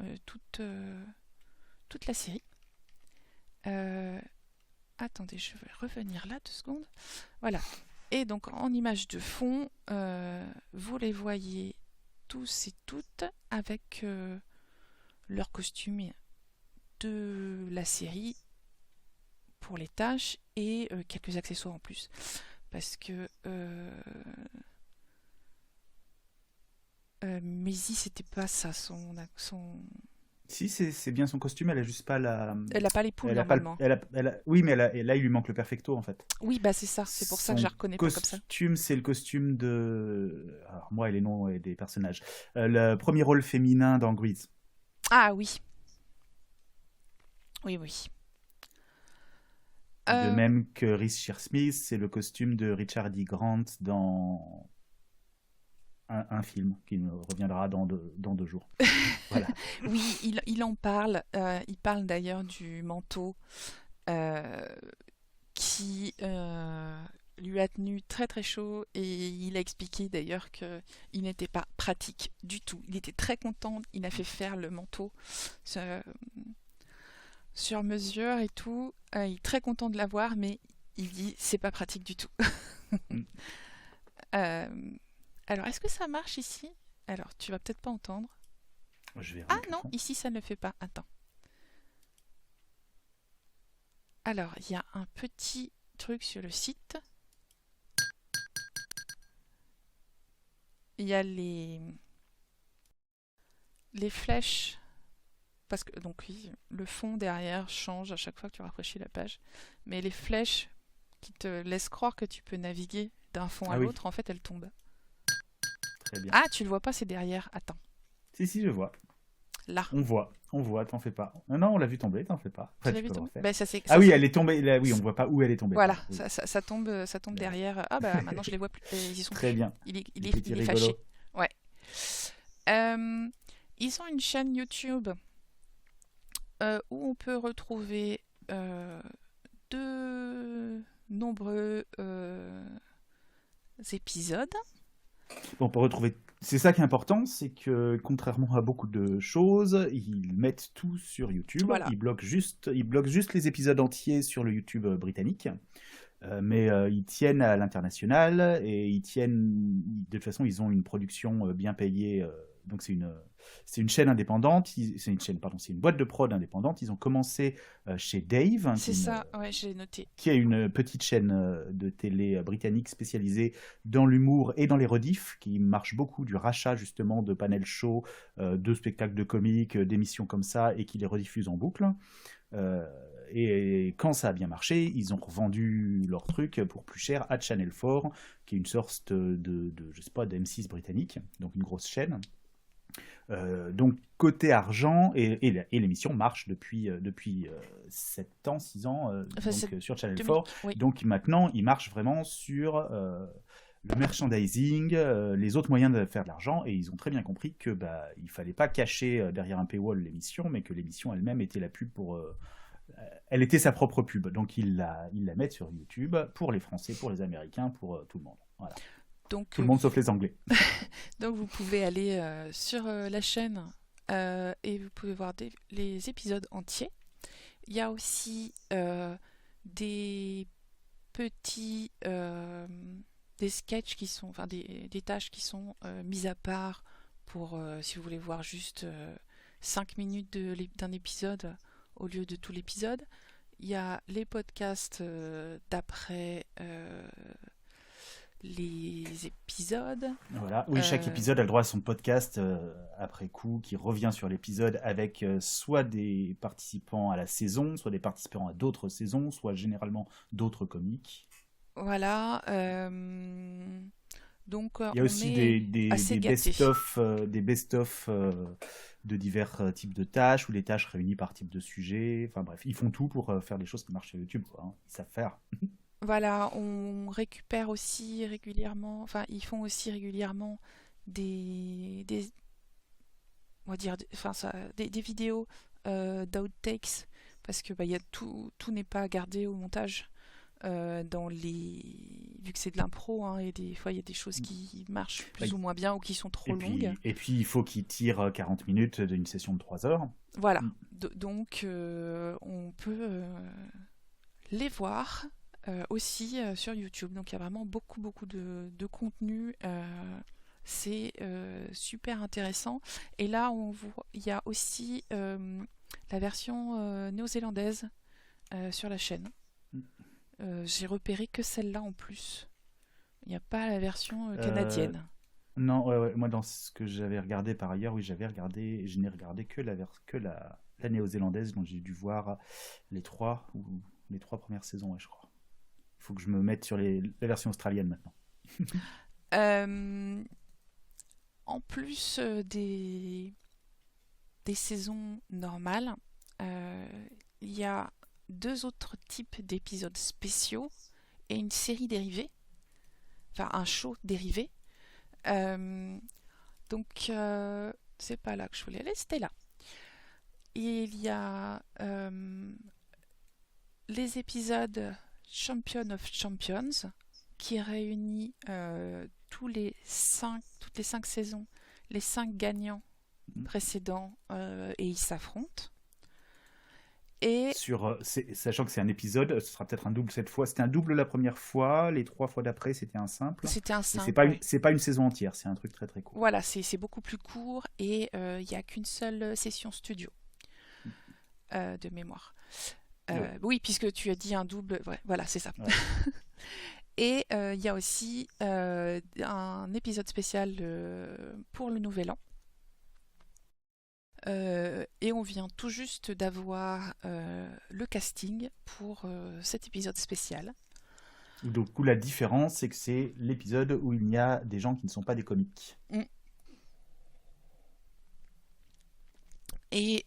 toute la série. Attendez, je vais revenir là 2 secondes. Voilà. Et donc en image de fond, vous les voyez tous et toutes avec leur costume de la série pour les tâches et quelques accessoires en plus. Parce que Maisie, c'était pas ça son... Si, c'est bien son costume, elle a juste pas la... Elle n'a pas les poules Elle a pas normalement. Oui, mais et là, il lui manque le perfecto, en fait. Oui, bah c'est ça, c'est pour ça que je la reconnais pas comme ça. Le costume, c'est le costume de... Alors, moi et les noms des personnages. Le premier rôle féminin dans Grease. Ah oui. Oui, oui. De même que Reese Shearsmith, c'est le costume de Richard D. Grant dans un film qui nous reviendra dans 2 jours. Voilà. Oui, il en parle. Il parle d'ailleurs du manteau qui lui a tenu très très chaud et il a expliqué d'ailleurs qu'il n'était pas pratique du tout. Il était très content, il a fait faire le manteau sur mesure et tout. Il est très content de l'avoir, mais il dit c'est pas pratique du tout. Alors, est-ce que ça marche ici? Alors, tu vas peut-être pas entendre. Je vais Ah non, ici ça ne le fait pas. Attends. Alors, il y a un petit truc sur le site. Il y a les flèches. Parce que, donc oui, le fond derrière change à chaque fois que tu rafraîchis la page. Mais les flèches qui te laissent croire que tu peux naviguer d'un fond à l'autre, en fait, elles tombent. Très bien. Ah, tu le vois pas, c'est derrière. Attends. Si, je vois. Là. On voit, t'en fais pas. Non, on l'a vu tomber, t'en fais pas. Tu l'as vu tomber? Ben, elle est tombée. Là, oui, on voit pas où elle est tombée. Voilà, Oui. ça tombe derrière. Ah bah maintenant je les vois plus. Ils y sont Très plus. bien. Il est fâché. Ouais. Ils ont une chaîne YouTube où on peut retrouver de nombreux épisodes. On peut retrouver. C'est ça qui est important, c'est que contrairement à beaucoup de choses, ils mettent tout sur YouTube. Voilà. Ils bloquent juste les épisodes entiers sur le YouTube britannique. Mais ils tiennent à l'international et de toute façon, ils ont une production bien payée. Donc c'est une chaîne indépendante. C'est une boîte de prod indépendante. Ils ont commencé chez Dave. C'est ça, ouais, j'ai noté. Qui est une petite chaîne de télé britannique spécialisée dans l'humour et dans les rediffs, qui marche beaucoup du rachat justement de panel show, de spectacles de comiques, d'émissions comme ça, et qui les rediffuse en boucle. Et quand ça a bien marché, ils ont revendu leur truc pour plus cher à Channel 4, qui est une sorte de je sais pas, d'M6 britannique, donc une grosse chaîne. Donc côté argent, et l'émission marche depuis 7 ans, 6 ans, donc, sur Channel 4. Oui. Donc maintenant, il marche vraiment sur le merchandising, les autres moyens de faire de l'argent, et ils ont très bien compris que il fallait pas cacher derrière un paywall l'émission, mais que l'émission elle-même était la pub pour... elle était sa propre pub, donc ils la mettent sur YouTube pour les Français, pour les Américains, pour tout le monde. Voilà. Donc, tout le monde sauf les Anglais. Donc vous pouvez aller sur la chaîne et vous pouvez voir les épisodes entiers. Il y a aussi des petits des sketchs qui sont, enfin des tâches qui sont mises à part pour si vous voulez voir juste 5 minutes d'un épisode au lieu de tout l'épisode. Il y a les podcasts d'après les épisodes. Voilà. Oui, chaque épisode a le droit à son podcast après coup, qui revient sur l'épisode avec soit des participants à la saison, soit des participants à d'autres saisons, soit généralement d'autres comiques. Voilà. Donc, il y a aussi des best-of de divers types de tâches, ou les tâches réunies par type de sujet. Enfin bref, ils font tout pour faire des choses qui marchent sur YouTube, quoi, hein. Ils savent faire. Voilà, on récupère aussi régulièrement, enfin ils font aussi régulièrement des on va dire, des vidéos d'outtakes, parce que y a tout n'est pas gardé au montage. vu que c'est de l'impro, hein, et des fois il y a des choses qui marchent plus ou moins bien ou qui sont trop longues. Et puis il faut qu'il tire 40 minutes d'une session de 3 heures. Voilà, donc on peut les voir aussi sur YouTube. Donc il y a vraiment beaucoup de contenu. C'est super intéressant. Et là, il y a aussi la version néo-zélandaise sur la chaîne. J'ai repéré que celle-là en plus. Il n'y a pas la version canadienne. Non, ouais. Moi, dans ce que j'avais regardé par ailleurs, oui, je n'ai regardé que la néo-zélandaise, dont j'ai dû voir les trois premières saisons, ouais, je crois. Il faut que je me mette sur la version australienne maintenant. En plus des saisons normales, il y a 2 autres types d'épisodes spéciaux et une série dérivée, enfin un show dérivé. Donc c'est pas là que je voulais aller, c'était là. Il y a les épisodes Champion of Champions qui réunit toutes les 5 saisons, les 5 gagnants précédents, et ils s'affrontent. Et sachant que c'est un épisode, ce sera peut-être un double cette fois. C'était un double la première fois, les 3 fois d'après c'était un simple. C'était un simple. C'est pas une saison entière, c'est un truc très très court. Voilà, c'est beaucoup plus court et il n'y a qu'une seule session studio de mémoire. Ouais. Oui, puisque tu as dit un double, ouais, voilà, c'est ça. Ouais. Et il y a aussi un épisode spécial pour le Nouvel An. Et on vient tout juste d'avoir le casting pour cet épisode spécial. Donc, la différence, c'est que c'est l'épisode où il y a des gens qui ne sont pas des comiques. Et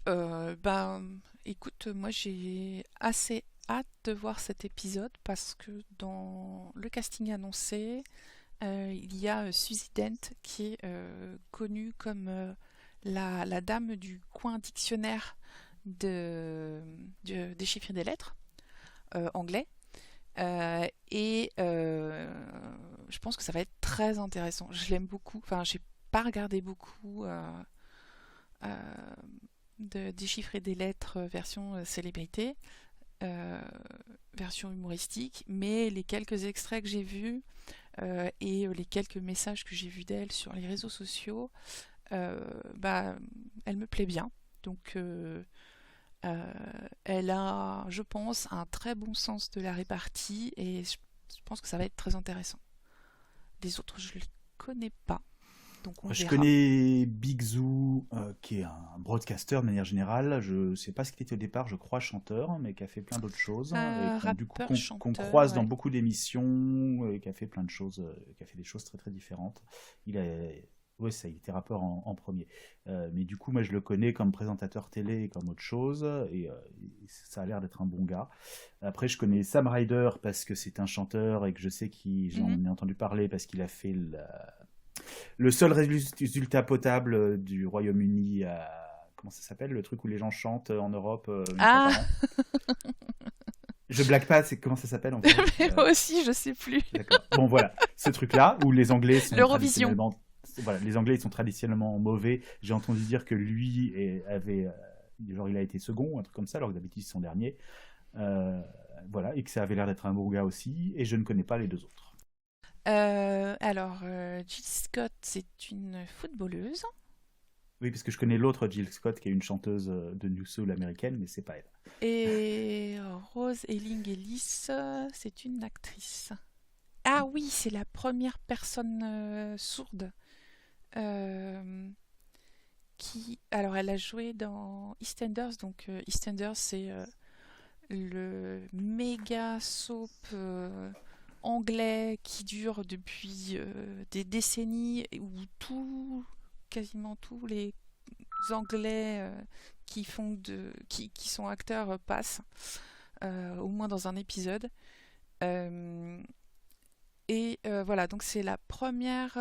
écoute, moi j'ai assez hâte de voir cet épisode parce que dans le casting annoncé, il y a Suzy Dent qui est connue comme la dame du coin dictionnaire des chiffres et des lettres anglais. Et je pense que ça va être très intéressant. Je l'aime beaucoup. Enfin, j'ai pas regardé beaucoup des chiffres et des lettres version célébrité, version humoristique, mais les quelques extraits que j'ai vus et les quelques messages que j'ai vus d'elle sur les réseaux sociaux, elle me plaît bien. Donc elle a, je pense, un très bon sens de la répartie et je pense que ça va être très intéressant. Les autres, je ne les connais pas. Donc on Je verra. connais Big Zoo, qui est un broadcaster de manière générale. Je ne sais pas ce qu'il était au départ, je crois chanteur, mais qui a fait plein d'autres choses. Et du coup, qu'on croise dans beaucoup d'émissions, et qui a fait plein de choses, qui a fait des choses très très différentes. Oui, ça, il était rappeur en premier. Mais du coup, moi, je le connais comme présentateur télé et comme autre chose. Et ça a l'air d'être un bon gars. Après, je connais Sam Ryder parce que c'est un chanteur et que je sais j'en ai entendu parler parce qu'il a fait le seul résultat potable du Royaume-Uni comment ça s'appelle, le truc où les gens chantent en Europe une fois par an. Je blague pas, comment ça s'appelle en fait. Mais moi aussi, je sais plus. D'accord. Bon, voilà, ce truc-là où les Anglais sont l'Eurovision. Voilà, les Anglais ils sont traditionnellement mauvais. J'ai entendu dire que lui il a été second, un truc comme ça, alors que d'habitude ils sont derniers. Voilà, et que ça avait l'air d'être un bon gars aussi. Et je ne connais pas les 2 autres. Jill Scott, c'est une footballeuse. Oui, parce que je connais l'autre Jill Scott, qui est une chanteuse de New Soul américaine, mais c'est pas elle. Et Rose Elling-Ellis, c'est une actrice. Ah oui, c'est la première personne sourde qui... Alors, elle a joué dans EastEnders. Donc, EastEnders, c'est le méga soap anglais qui dure depuis des décennies, où quasiment tous les Anglais qui sont acteurs passent au moins dans un épisode. Voilà, donc c'est la première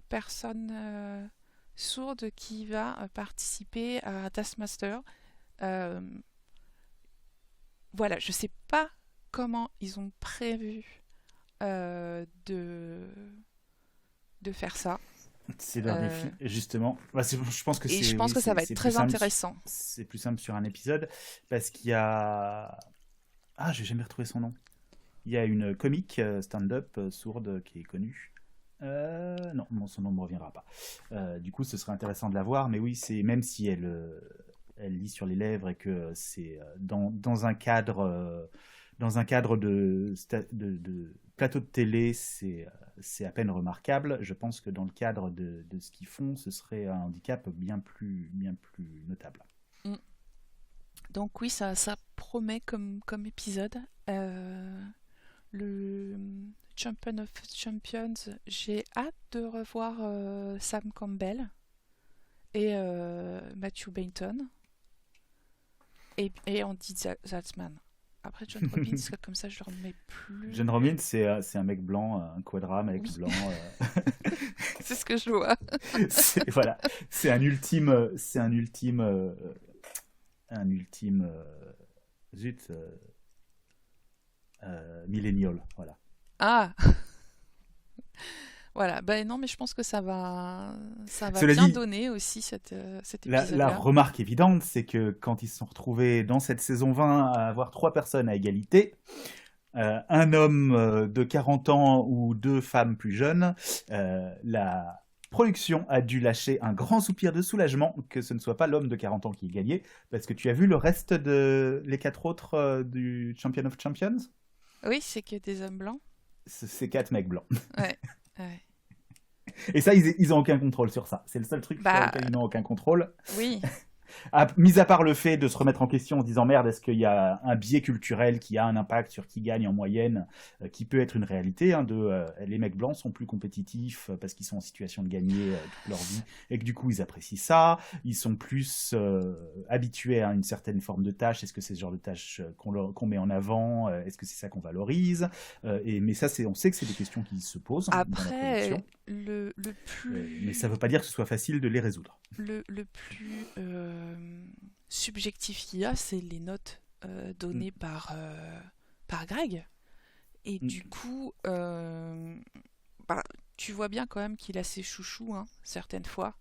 personne sourde qui va participer à Taskmaster. Voilà, je sais pas comment ils ont prévu de faire ça. C'est leur défi, justement. Bah, je pense que Et je pense que ça va être très intéressant. C'est plus simple sur un épisode, parce qu'il y a... Ah, j'ai jamais retrouvé son nom. Il y a une comique stand-up sourde qui est connue. Non, son nom ne me reviendra pas. Du coup, ce serait intéressant de la voir, mais oui, c'est même si elle lit sur les lèvres et que c'est dans un cadre de plateau de télé, c'est à peine remarquable. Je pense que dans le cadre de ce qu'ils font, ce serait un handicap bien plus notable. Donc oui, ça promet comme épisode. Le Champion of Champions, j'ai hâte de revoir Sam Campbell et Matthew Bainton et Andy Zaltzman. Après John Robbins, comme ça je le remets plus. John Robbins, c'est un mec blanc, un quadra mec blanc. C'est ce que je vois. Voilà, c'est un ultime millennial, voilà. Ah. Voilà, ben non, mais je pense que ça va Cela bien dit, donner aussi cet épisode-là. La remarque évidente, c'est que quand ils se sont retrouvés dans cette saison 20 à avoir 3 personnes à égalité, un homme de 40 ans ou 2 femmes plus jeunes, la production a dû lâcher un grand soupir de soulagement que ce ne soit pas l'homme de 40 ans qui ait gagné, parce que tu as vu le reste les 4 autres du Champion of Champions? Oui, c'est que des hommes blancs. C'est 4 mecs blancs. Ouais. Et ça, ils ont aucun contrôle sur ça. C'est le seul truc sur lequel ils n'ont aucun contrôle. Oui. Mis à part le fait de se remettre en question en se disant merde, est-ce qu'il y a un biais culturel qui a un impact sur qui gagne en moyenne, qui peut être une réalité, les mecs blancs sont plus compétitifs parce qu'ils sont en situation de gagner toute leur vie et que du coup ils apprécient ça, ils sont plus habitués à une certaine forme de tâche. Est-ce que c'est ce genre de tâche qu'on met en avant, est-ce que c'est ça qu'on valorise, mais ça on sait que c'est des questions qui se posent dans la production. Le plus... mais ça ne veut pas dire que ce soit facile de les résoudre. Le plus subjectif qu'il y a, c'est les notes données par Greg. Et du coup, tu vois bien quand même qu'il a ses chouchous, certaines fois.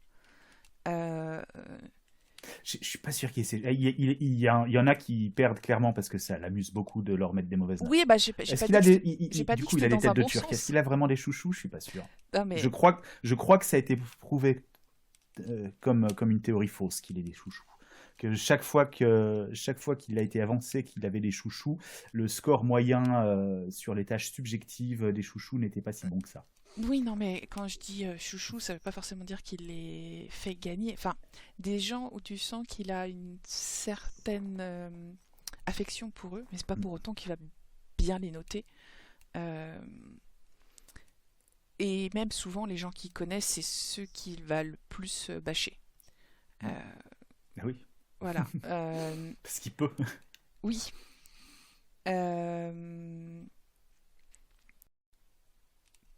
Je suis pas sûr qu'il y ait... Il y en a qui perdent clairement parce que ça l'amuse beaucoup de leur mettre des mauvaises notes. Oui, j'ai pas dit que c'était dans un bon turcs. sens. Est-ce qu'il a vraiment des chouchous? Je suis pas sûr. Non, mais... Je crois que ça a été prouvé comme une théorie fausse qu'il ait des chouchous. Que chaque fois qu'il a été avancé qu'il avait des chouchous, le score moyen sur les tâches subjectives des chouchous n'était pas si bon que ça. Oui, non, mais quand je dis chouchou, ça veut pas forcément dire qu'il les fait gagner. Enfin, des gens où tu sens qu'il a une certaine affection pour eux, mais c'est pas pour autant qu'il va bien les noter. Et même souvent, les gens qu'il connaît, c'est ceux qu'il va le plus bâcher. Oui. Voilà. Parce qu'il peut. Oui.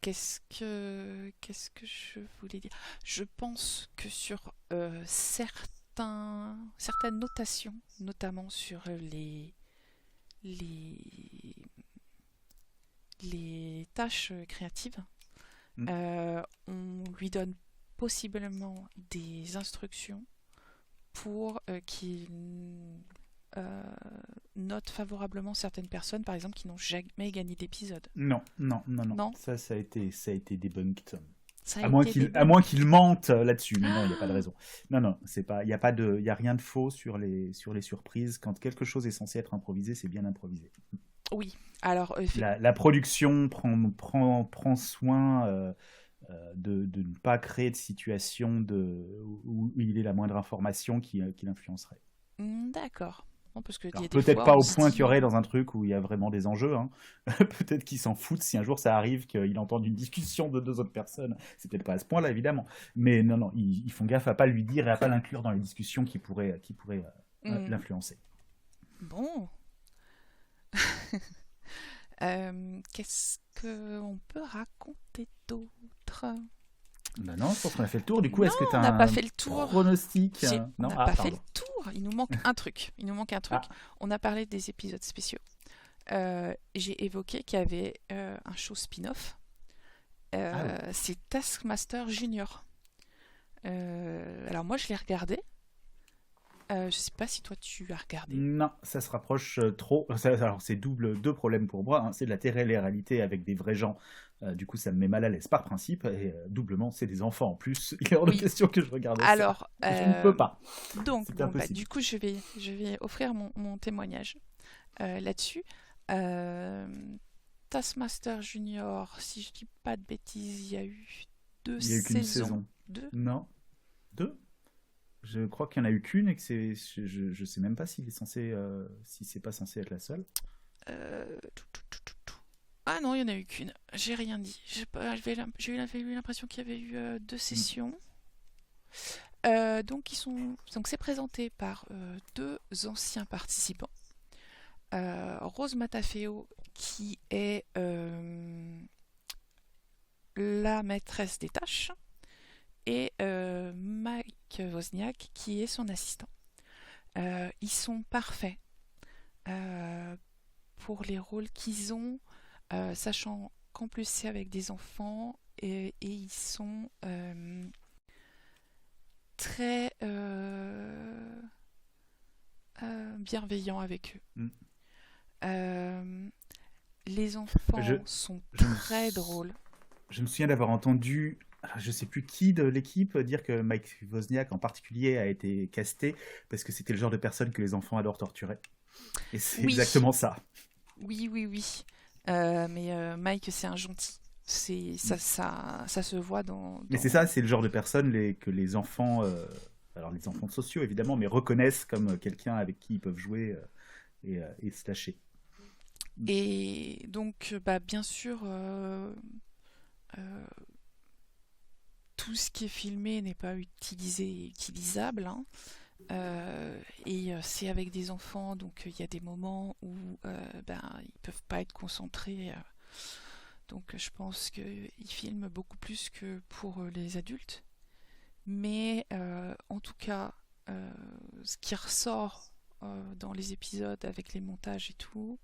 Qu'est-ce que je voulais dire? Je pense que sur certaines notations, notamment sur les tâches créatives, on lui donne possiblement des instructions pour qu'il note favorablement certaines personnes, par exemple, qui n'ont jamais gagné d'épisode. Non. Ça a été debunked. À moins qu'il mente là-dessus, mais non, il n'y a pas de raison. Non, c'est pas, il y a rien de faux sur les surprises. Quand quelque chose est censé être improvisé, c'est bien improvisé. Oui. Alors, la production prend soin de ne pas créer de situation où il est la moindre information qui l'influencerait. D'accord. Non, parce que peut-être pas au point qu'il y aurait dans un truc où il y a vraiment des enjeux. Peut-être qu'il s'en fout si un jour ça arrive qu'il entende une discussion de 2 autres personnes. C'est peut-être pas à ce point-là, évidemment. Mais non, ils font gaffe à pas le dire et à pas l'inclure dans les discussions qui pourraient l'influencer. Bon. Qu'est-ce qu'on peut raconter d'autre? Ben non, je pense qu'on a fait le tour. Du coup, est-ce que tu as on n'a pas fait le tour. Pronostic? On n'a pas fait le tour. Il nous manque un truc. On a parlé des épisodes spéciaux. j'ai évoqué qu'il y avait un show spin-off. C'est Taskmaster Junior. Alors moi je l'ai regardé. Je sais pas si toi tu as regardé. Non, ça se rapproche trop. Alors c'est deux problèmes pour moi. Hein. C'est de la télé-réalité avec des vrais gens. Du coup, ça me met mal à l'aise par principe. Et doublement, c'est des enfants en plus. Il est hors de question que je regarde alors, ça. Je ne peux pas. Donc, du coup, je vais offrir mon témoignage là-dessus. Taskmaster Junior, si je dis pas de bêtises, il y a eu deux saisons. Il y a eu qu'une saison. Non. 2 ? Je crois qu'il n'y en a eu qu'une et que c'est. Je sais même pas s'il est censé. Si c'est pas censé être la seule. Ah non, il n'y en a eu qu'une. J'ai rien dit. J'ai eu l'impression qu'il y avait eu 2 sessions. Donc c'est présenté par 2 anciens participants. Rose Matafeo, qui est la maîtresse des tâches, et Mike Wozniak, qui est son assistant. Ils sont parfaits pour les rôles qu'ils ont, sachant qu'en plus c'est avec des enfants, et ils sont très bienveillants avec eux. Les enfants sont très drôles. Je me souviens d'avoir entendu, je sais plus qui de l'équipe, dire que Mike Wozniak en particulier a été casté parce que c'était le genre de personne que les enfants adorent torturer. Et c'est exactement ça. Oui. Mais Mike, c'est un gentil. Ça se voit dans... Mais c'est ça, c'est le genre de personne que les enfants, alors les enfants sociaux évidemment, mais reconnaissent comme quelqu'un avec qui ils peuvent jouer et se lâcher. Et donc, bien sûr, tout ce qui est filmé n'est pas utilisable. Hein. Et c'est avec des enfants, donc il y a des moments où ils peuvent pas être concentrés. Donc je pense qu'ils filment beaucoup plus que pour les adultes. Mais en tout cas, ce qui ressort dans les épisodes avec les montages et tout,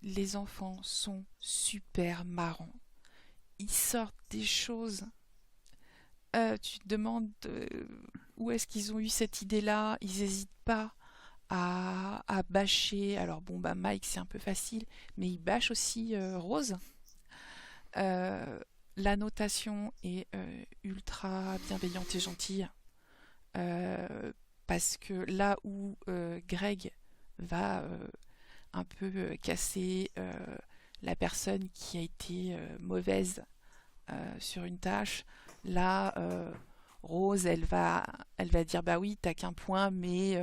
les enfants sont super marrants. Ils sortent des choses. Tu te demandes où est-ce qu'ils ont eu cette idée-là. Ils n'hésitent pas à bâcher. Alors Mike c'est un peu facile, mais il bâche aussi Rose. La notation est ultra bienveillante et gentille. Parce que là où Greg va un peu casser la personne qui a été mauvaise sur une tâche, là Rose elle va dire bah oui t'as qu'un point mais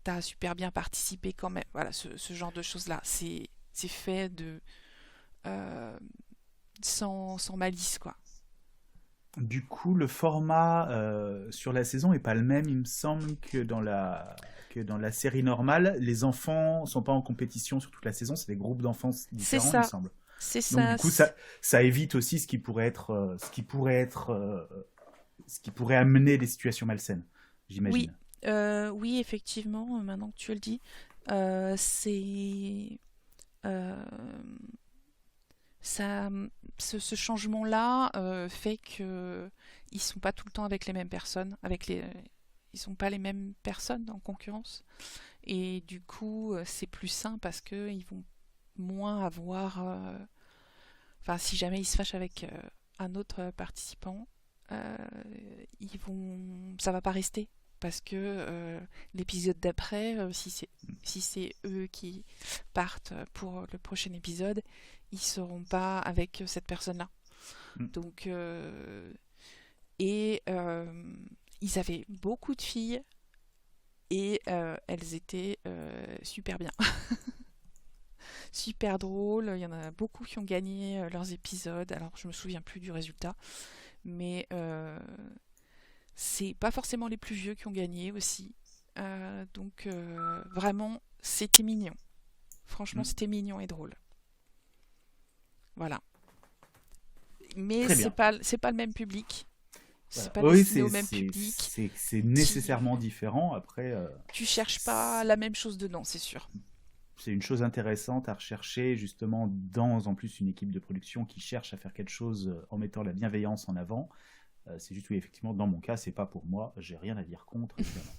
t'as super bien participé quand même. Voilà, ce genre de choses là c'est fait de sans malice quoi. Du coup, le format sur la saison est pas le même, il me semble, que dans la série normale. Les enfants sont pas en compétition sur toute la saison, c'est des groupes d'enfants différents, il me semble. C'est Donc ça. du coup, ça évite aussi ce qui pourrait amener des situations malsaines, j'imagine. Oui, effectivement, maintenant que tu le dis, ce changement-là fait que ils sont pas tout le temps avec les mêmes personnes, ils sont pas les mêmes personnes en concurrence, et du coup c'est plus sain parce que ils vont moins avoir, enfin si jamais ils se fâchent avec un autre participant, ça va pas rester. Parce que l'épisode d'après, si c'est eux qui partent pour le prochain épisode, ils seront pas avec cette personne-là. Donc, ils avaient beaucoup de filles et elles étaient super bien. Super drôles. Il y en a beaucoup qui ont gagné leurs épisodes. Alors, je me souviens plus du résultat. Mais c'est pas forcément les plus vieux qui ont gagné aussi. Donc vraiment, c'était mignon. Franchement, c'était mignon et drôle. Voilà. Mais c'est pas le même public. C'est pas destiné au même public. C'est nécessairement différent. Après, tu cherches pas la même chose dedans, c'est sûr. c'est une chose intéressante à rechercher, justement, dans en plus une équipe de production qui cherche à faire quelque chose en mettant la bienveillance en avant. C'est juste, oui, effectivement, dans mon cas, c'est pas pour moi. J'ai rien à dire contre, évidemment.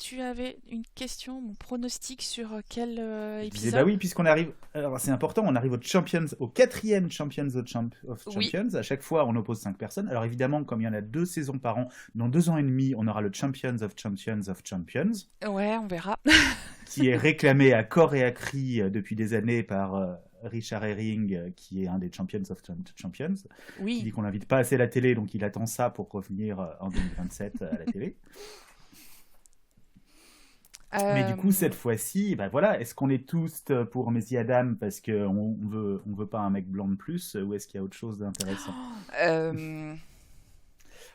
Tu avais une question, mon pronostic sur quel Je disais, épisode? bah oui, puisqu'on arrive, alors c'est important, on arrive au quatrième Champions of Oui. Champions. À chaque fois, on oppose 5 personnes. Alors évidemment, comme il y en a 2 saisons par an, dans 2 ans et demi, on aura le Champions of Champions of Champions, Ouais, on verra. qui est réclamé à corps et à cri depuis des années par Richard Herring, qui est un des Champions of Champions. Il dit Oui. qu'on l'invite pas assez à la télé, donc il attend ça pour revenir en 2027 à la télé. Mais du coup, cette fois-ci, bah voilà, est-ce qu'on est tous pour Messi Adam parce qu'on veut pas un mec blanc de plus, ou est-ce qu'il y a autre chose d'intéressant? Euh,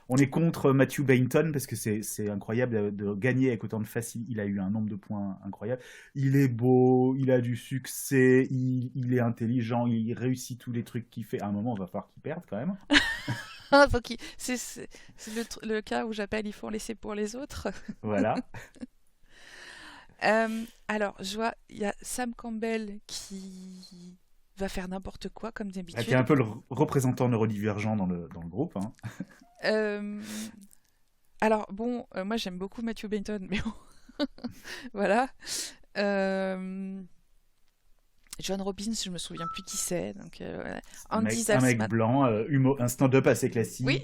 On est contre Matthew Bainton parce que c'est incroyable de gagner avec autant de facilité. Il a eu un nombre de points incroyable. Il est beau, il a du succès, il est intelligent, il réussit tous les trucs qu'il fait. À un moment, on va falloir qu'il perde quand même. c'est le cas où j'appelle il faut en laisser pour les autres. Voilà. Alors, je vois, il y a Sam Campbell qui va faire n'importe quoi, comme Qui est d'habitude. un peu le représentant neurodivergent dans le groupe. Hein. Alors, bon, moi j'aime beaucoup Matthew Bainton, mais bon, voilà. John Robbins, je me souviens plus qui c'est. Donc, voilà. Un Andy mec Zaltzman. blanc, un stand-up assez classique. Oui,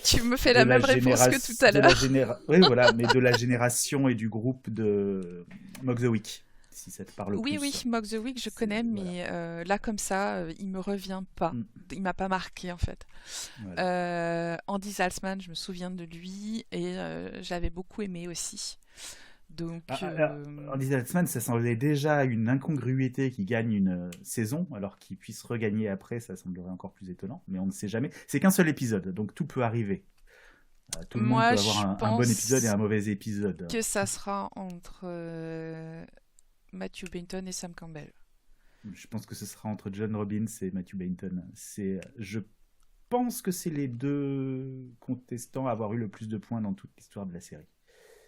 tu me fais la même réponse que tout à l'heure. Oui, voilà, mais de la génération et du groupe de Mock the Week, si ça te parle Oui, plus. oui, Mock the Week, je connais, mais là, comme ça, il me revient pas. Mm. Il m'a pas marqué, en fait. Voilà. Andy Zaltzman, je me souviens de lui, et je l'avais beaucoup aimé aussi. Donc, Andy Zaltzman, ça semblait déjà une incongruité qui gagne une saison, alors qu'il puisse regagner après, ça semblerait encore plus étonnant, mais on ne sait jamais. C'est qu'un seul épisode, donc tout peut arriver. Tout le monde peut avoir un bon épisode et un mauvais épisode. Que ça sera entre Matthew Bainton et Sam Campbell. Je pense que ce sera entre John Robbins et Matthew Bainton. Je pense que c'est les deux contestants à avoir eu le plus de points dans toute l'histoire de la série.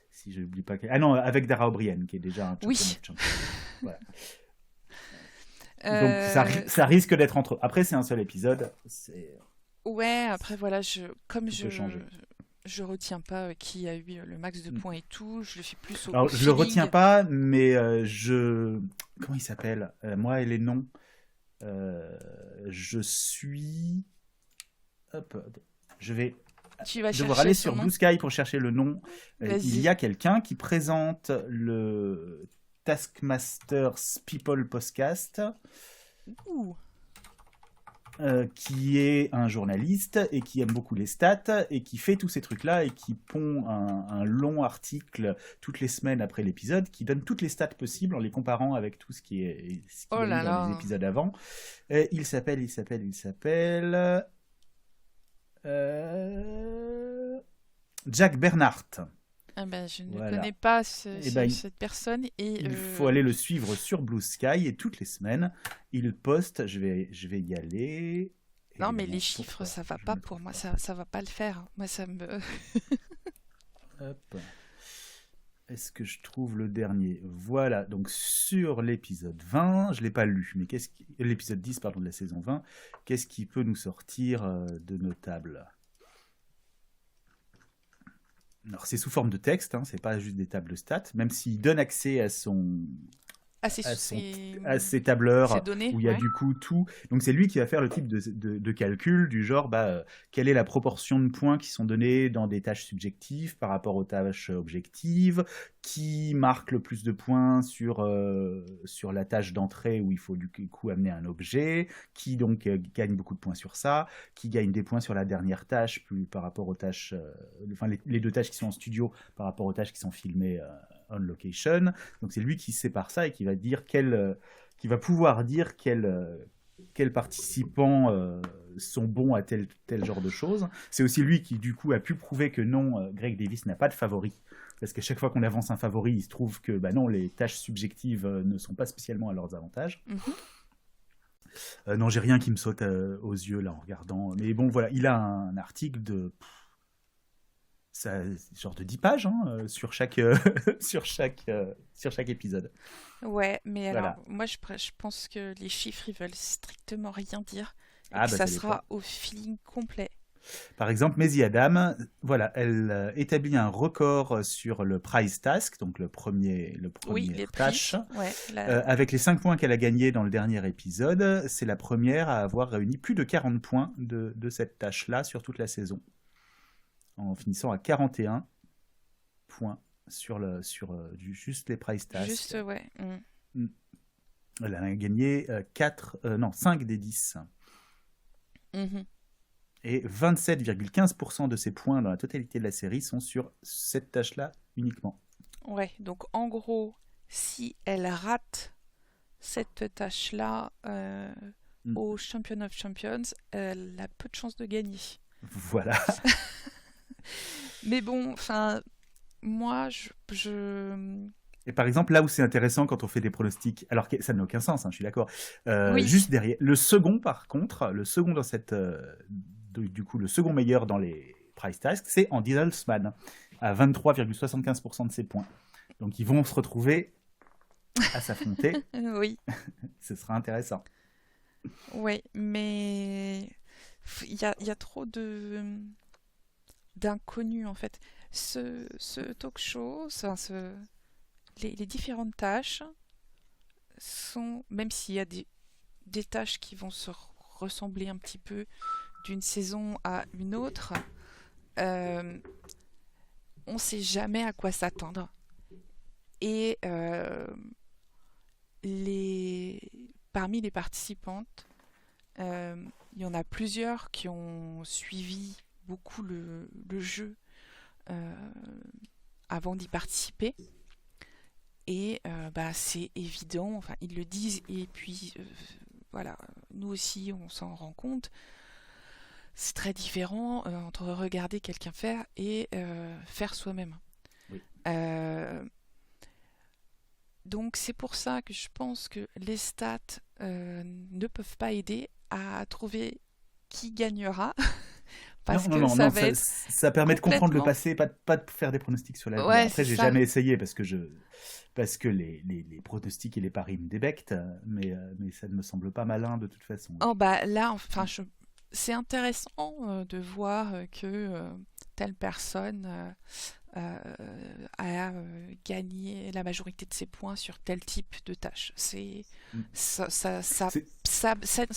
Si je n'oublie pas. Ah non, avec Dara O'Brien, qui est déjà un champion of champions. Voilà. Donc ça risque d'être entre eux. Après, c'est un seul épisode. Ouais, après voilà, comme Tout peut changer. je retiens pas qui a eu le max de points et tout, je le fais plus au Alors, je le feeling. retiens pas, mais comment il s'appelle moi et les noms. Je suis. Hop, je vais Tu vas devoir chercher aller son sur nom. Blue Sky pour chercher le nom. Vas-y. Il y a quelqu'un qui présente le Taskmaster's People Podcast, Ouh. qui est un journaliste et qui aime beaucoup les stats et qui fait tous ces trucs-là et qui pond un long article toutes les semaines après l'épisode qui donne toutes les stats possibles en les comparant avec tout ce qui est qu'il Oh y a eu là dans là. les épisodes avant. Il s'appelle Jack Bernhardt. Ah ben, je ne Voilà. connais pas ben, cette personne et Il faut aller le suivre sur Blue Sky et toutes les semaines, il poste. Je vais y aller. Non, mais Évidemment, les chiffres, pourquoi ça va je pas me pour trouve moi, pas. ça va pas le faire. Moi, ça me. Hop. Est-ce que je trouve le dernier? Voilà, donc sur l'épisode 20, je ne l'ai pas lu, mais l'épisode 10, pardon, de la saison 20, qu'est-ce qui peut nous sortir de notable? Alors, c'est sous forme de texte, hein, c'est pas juste des tables stats, même s'il donne accès à Ah, c'est à ces tableurs ces données, où il y a ouais. du coup tout. Donc c'est lui qui va faire le type de calcul du genre quelle est la proportion de points qui sont donnés dans des tâches subjectives par rapport aux tâches objectives, qui marque le plus de points sur la tâche d'entrée où il faut du coup amener un objet, qui donc gagne beaucoup de points sur ça, qui gagne des points sur la dernière tâche par rapport aux tâches, les deux tâches qui sont en studio par rapport aux tâches qui sont filmées on location. Donc c'est lui qui sépare ça et qui va dire qui va pouvoir dire quels participants sont bons à tel genre de choses. C'est aussi lui qui du coup a pu prouver que non, Greg Davis n'a pas de favori. Parce qu'à chaque fois qu'on avance un favori, il se trouve que non, les tâches subjectives ne sont pas spécialement à leurs avantages. Mhm. Non, j'ai rien qui me saute aux yeux là en regardant. Mais bon, voilà, il a un article de genre de 10 pages sur chaque, sur chaque épisode. Ouais, mais Voilà. alors, moi, je pense que les chiffres, ils veulent strictement rien dire et Ah, que bah, ça ça dépend. sera au feeling complet. Par exemple, Maisie Adam, voilà, elle établit un record sur le prize task, donc le Oui, première les prix. tâche. Ouais, Avec les 5 points qu'elle a gagnés dans le dernier épisode, c'est la première à avoir réuni plus de 40 points de cette tâche-là sur toute la saison, en finissant à 41 points sur juste les prize tasks. juste, ouais. Elle a gagné 5 des 10. Mhm. Et 27,15% de ses points dans la totalité de la série sont sur cette tâche-là uniquement. Ouais, donc en gros, si elle rate cette tâche-là au Champion of Champions, elle a peu de chances de gagner. Voilà. Mais bon, enfin, moi, je... Et par exemple, là où c'est intéressant quand on fait des pronostics, alors que ça n'a aucun sens, je suis d'accord. Oui. Juste derrière, le second par contre, le second dans cette, du coup, le second meilleur dans les prize tasks, c'est Andy Zaltzman à 23,75% de ses points. Donc ils vont se retrouver à s'affronter. Oui. Ce sera intéressant. Oui, mais il y a trop d'inconnus en fait. Ce talk show, les différentes tâches sont, même s'il y a des tâches qui vont se ressembler un petit peu d'une saison à une autre, on ne sait jamais à quoi s'attendre. Et parmi les participantes, il y en a plusieurs qui ont suivi beaucoup le jeu avant d'y participer. Et c'est évident, enfin ils le disent, et puis voilà, nous aussi on s'en rend compte. C'est très différent entre regarder quelqu'un faire et faire soi-même. Oui. Donc c'est pour ça que je pense que les stats ne peuvent pas aider à trouver qui gagnera. Parce que ça va être ça permet de comprendre le passé, pas de faire des pronostics sur l'avenir. Ouais, après, j'ai jamais essayé parce que les pronostics et les paris me débectent, mais ça ne me semble pas malin de toute façon. Oh bah là, enfin, c'est intéressant de voir que telle personne a gagné la majorité de ses points sur tel type de tâche. Ça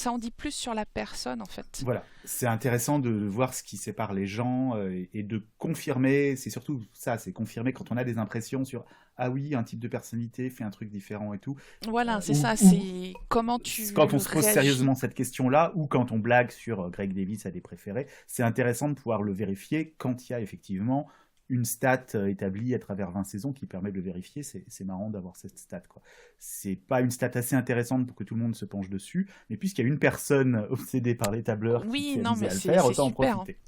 en dit plus sur la personne en fait. Voilà, c'est intéressant de voir ce qui sépare les gens et de confirmer, c'est surtout ça, c'est confirmer quand on a des impressions sur ah oui, un type de personnalité fait un truc différent et tout. Voilà, c'est ça, c'est comment tu quand on se pose réagis. sérieusement cette question-là, ou quand on blague sur Greg Davis a des préférés, c'est intéressant de pouvoir le vérifier quand il y a effectivement une stat établie à travers 20 saisons qui permet de le vérifier. C'est marrant d'avoir cette stat, quoi. C'est pas une stat assez intéressante pour que tout le monde se penche dessus, mais puisqu'il y a une personne obsédée par les tableurs qui s'est amusée à le faire, autant en profiter.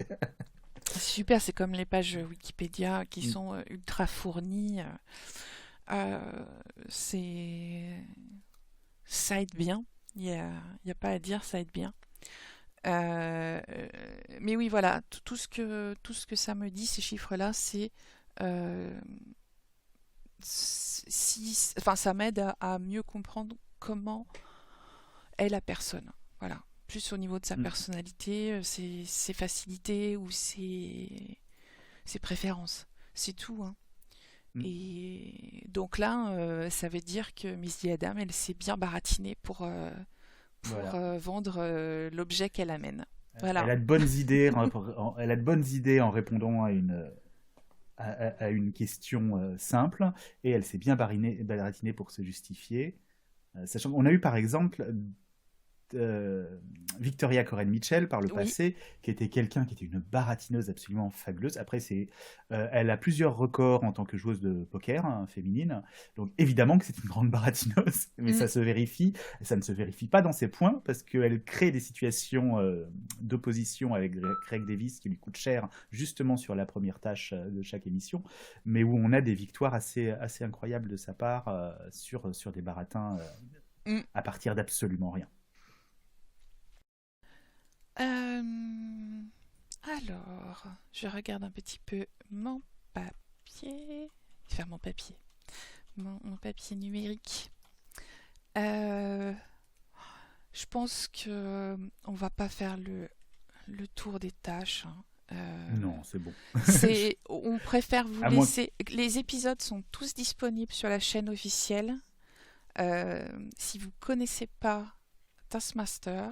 C'est super, c'est comme les pages Wikipédia qui sont ultra fournies. Ça aide bien. Il y a pas à dire, ça aide bien. Mais oui, voilà, tout ce que ça me dit, ces chiffres-là, c'est ça m'aide à mieux comprendre comment est la personne. Voilà. Plus au niveau de sa personnalité, ses facilités ou ses préférences. C'est tout, hein. Et donc là, ça veut dire que Maisie Adam, elle s'est bien baratinée pour vendre l'objet qu'elle amène. Voilà. Elle a de bonnes idées, elle a de bonnes idées en répondant à une question simple, et elle s'est bien baratinée pour se justifier. Sachant qu'on a eu par exemple Victoria Coren Mitchell par le passé, qui était quelqu'un qui était une baratineuse absolument fabuleuse. Après, elle a plusieurs records en tant que joueuse de poker féminine, donc évidemment que c'est une grande baratineuse, mais ça se vérifie. Ça ne se vérifie pas dans ses points parce qu'elle crée des situations d'opposition avec Greg Davis qui lui coûte cher justement sur la première tâche de chaque émission, mais où on a des victoires assez incroyables de sa part sur des baratins à partir d'absolument rien. Alors, je regarde un petit peu mon papier. Enfin, mon papier. Mon papier numérique. Je pense que on va pas faire le tour des tâches. Non, c'est bon. On préfère vous À moins laisser. Les épisodes sont tous disponibles sur la chaîne officielle. Si vous connaissez pas Taskmaster,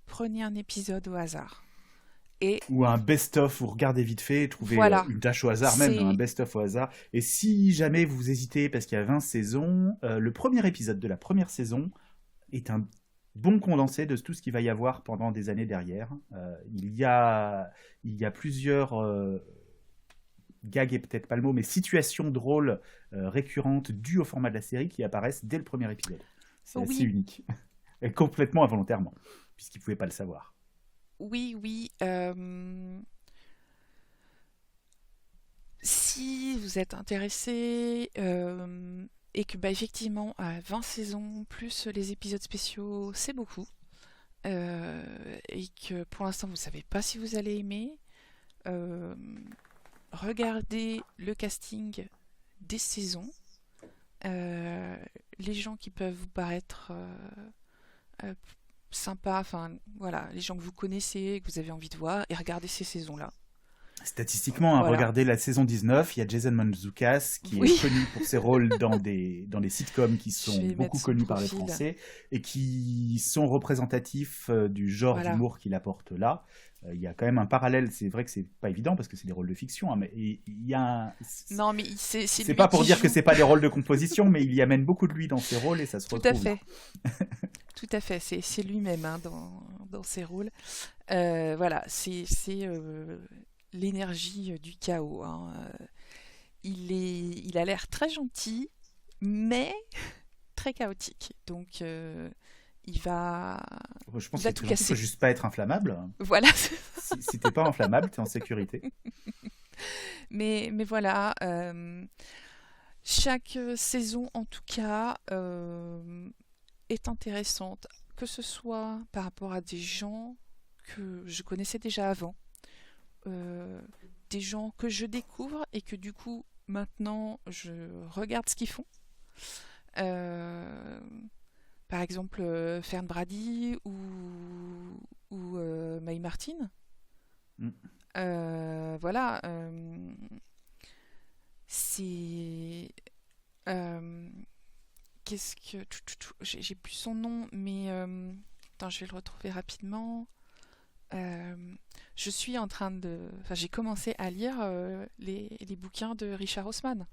prenez un épisode au hasard. Et Ou un best-of, vous regardez vite fait, trouvez voilà, une tâche au hasard, même c'est un best-of au hasard. Et si jamais vous hésitez, parce qu'il y a 20 saisons, le premier épisode de la première saison est un bon condensé de tout ce qu'il va y avoir pendant des années derrière. Il y a plusieurs gags, et peut-être pas le mot, mais situations drôles récurrentes dues au format de la série qui apparaissent dès le premier épisode. C'est assez oui, unique. Et complètement involontairement, puisqu'ils ne pouvaient pas le savoir. oui. Si vous êtes intéressé et que effectivement 20 saisons plus les épisodes spéciaux, c'est beaucoup. Et que pour l'instant vous savez pas si vous allez aimer, regardez le casting des saisons, les gens qui peuvent vous paraître sympas, enfin voilà, les gens que vous connaissez, que vous avez envie de voir, et regardez ces saisons-là. Statistiquement, Voilà. regardez la saison 19, il y a Jason Mantzoukas qui Oui. est connu pour ses rôles dans des sitcoms qui Je sont vais beaucoup mettre son connus par les profil. Français et qui sont représentatifs du genre Voilà. d'humour qu'il apporte là. Il y a quand même un parallèle, c'est vrai que c'est pas évident parce que c'est des rôles de fiction, hein, mais il y a Non, mais c'est c'est lui pas pour qui dire que joue. c'est pas des rôles de composition, mais il y amène beaucoup de lui dans ses rôles et ça se Tout à retrouve là. fait. Tout à fait, c'est lui-même hein, dans ses rôles. Voilà, c'est l'énergie du chaos. Hein. Il a l'air très gentil, mais très chaotique. Donc, il va Je pense tout qu'il faut casser. juste pas être inflammable. Voilà. Si t'es pas inflammable, t'es en sécurité. Mais voilà, chaque saison, en tout cas, est intéressante, que ce soit par rapport à des gens que je connaissais déjà avant, des gens que je découvre et que du coup, maintenant, je regarde ce qu'ils font. Par exemple, Fern Brady ou Mae Martin. Mm. Voilà. C'est. Qu'est-ce que. J'ai plus son nom, mais. Attends, je vais le retrouver rapidement. Je suis en train de. Enfin, j'ai commencé à lire les bouquins de Richard Osman.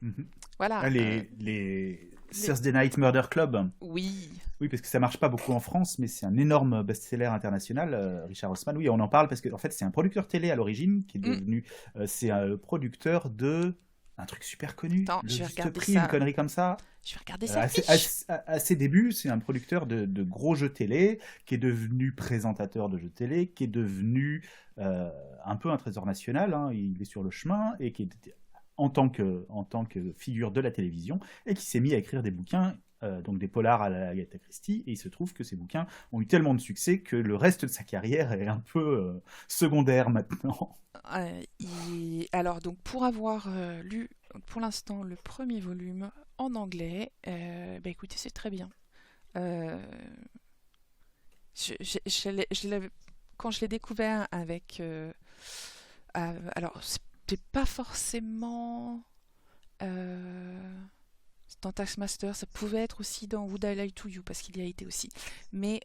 Mhm. Voilà. Ah, les Thursday Night Murder Club. Oui. Oui, parce que ça marche pas beaucoup en France, mais c'est un énorme best-seller international, Richard Osman. Oui, on en parle parce que en fait, c'est un producteur télé à l'origine qui est devenu. C'est un producteur de un truc super connu. Attends, Le je vais Juste regarder Prix, ça. une connerie comme ça. Je vais regarder sa fiche. À ses débuts, c'est un producteur de gros jeux télé qui est devenu présentateur de jeux télé, qui est devenu un peu un trésor national. Hein, il est sur le chemin et qui est en tant que figure de la télévision et qui s'est mis à écrire des bouquins, donc des polars à la Agatha Christie, et il se trouve que ces bouquins ont eu tellement de succès que le reste de sa carrière est un peu secondaire maintenant. Alors, donc, pour avoir lu pour l'instant le premier volume en anglais, bah, écoutez, c'est très bien. Quand je l'ai découvert avec... alors, c'était pas forcément dans Taskmaster, ça pouvait être aussi dans Would I Lie to You, parce qu'il y a été aussi. Mais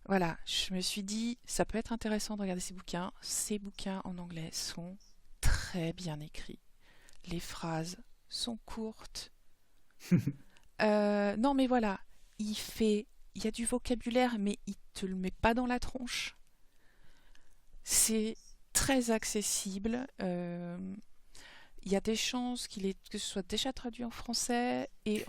voilà, je me suis dit, ça peut être intéressant de regarder ces bouquins. Ces bouquins en anglais sont très bien écrits. Les phrases sont courtes. Non, mais voilà, il y a du vocabulaire, mais il te le met pas dans la tronche. C'est très accessible. Il y a des chances que ce soit déjà traduit en français, et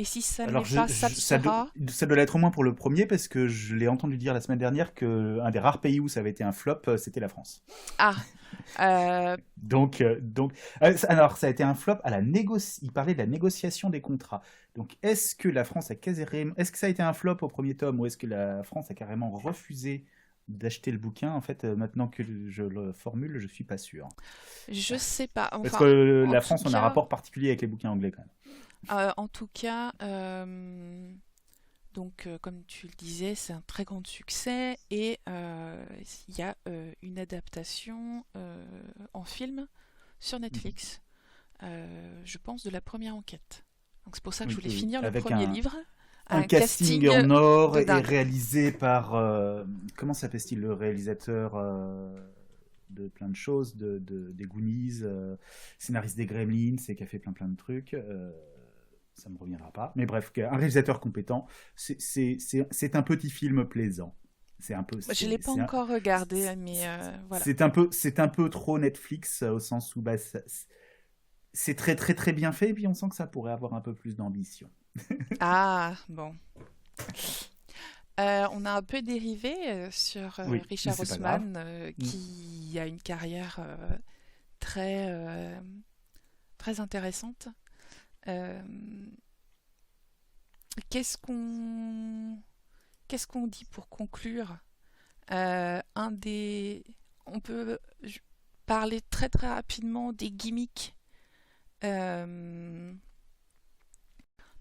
si ça ne l'est pas, ça le sera. Ça doit l'être au moins pour le premier, parce que je l'ai entendu dire la semaine dernière qu'un des rares pays où ça avait été un flop, c'était la France. Ah Donc, alors, ça a été un flop à il parlait de la négociation des contrats. Donc, est-ce que ça a été un flop au premier tome, ou est-ce que la France a carrément refusé d'acheter le bouquin. En fait, maintenant que je le formule, je suis pas sûr. Je sais pas. Parce Enfin, que en la tout France, on a un cas, rapport particulier avec les bouquins anglais quand même. en tout cas, donc comme tu le disais, c'est un très grand succès et il y a une adaptation en film sur Netflix, je pense, de la première enquête. Donc c'est pour ça que je Oui, voulais oui, finir le avec premier livre. un casting en or de et dingue. réalisé par comment s'appelle-t-il, le réalisateur de plein de choses, des Goonies, scénariste des Gremlins et qui a fait plein de trucs. Ça me reviendra pas. Mais bref, un réalisateur compétent. C'est un petit film plaisant. C'est un peu. Je l'ai pas encore regardé, mais voilà. C'est un peu trop Netflix au sens où bah, c'est très très très bien fait et puis on sent que ça pourrait avoir un peu plus d'ambition. Ah, bon. On a un peu dérivé sur Oui, Richard mais c'est pas grave. Osman, qui a une carrière très, très intéressante. Euh, qu'est-ce qu'on dit pour conclure? On peut parler très très rapidement des gimmicks.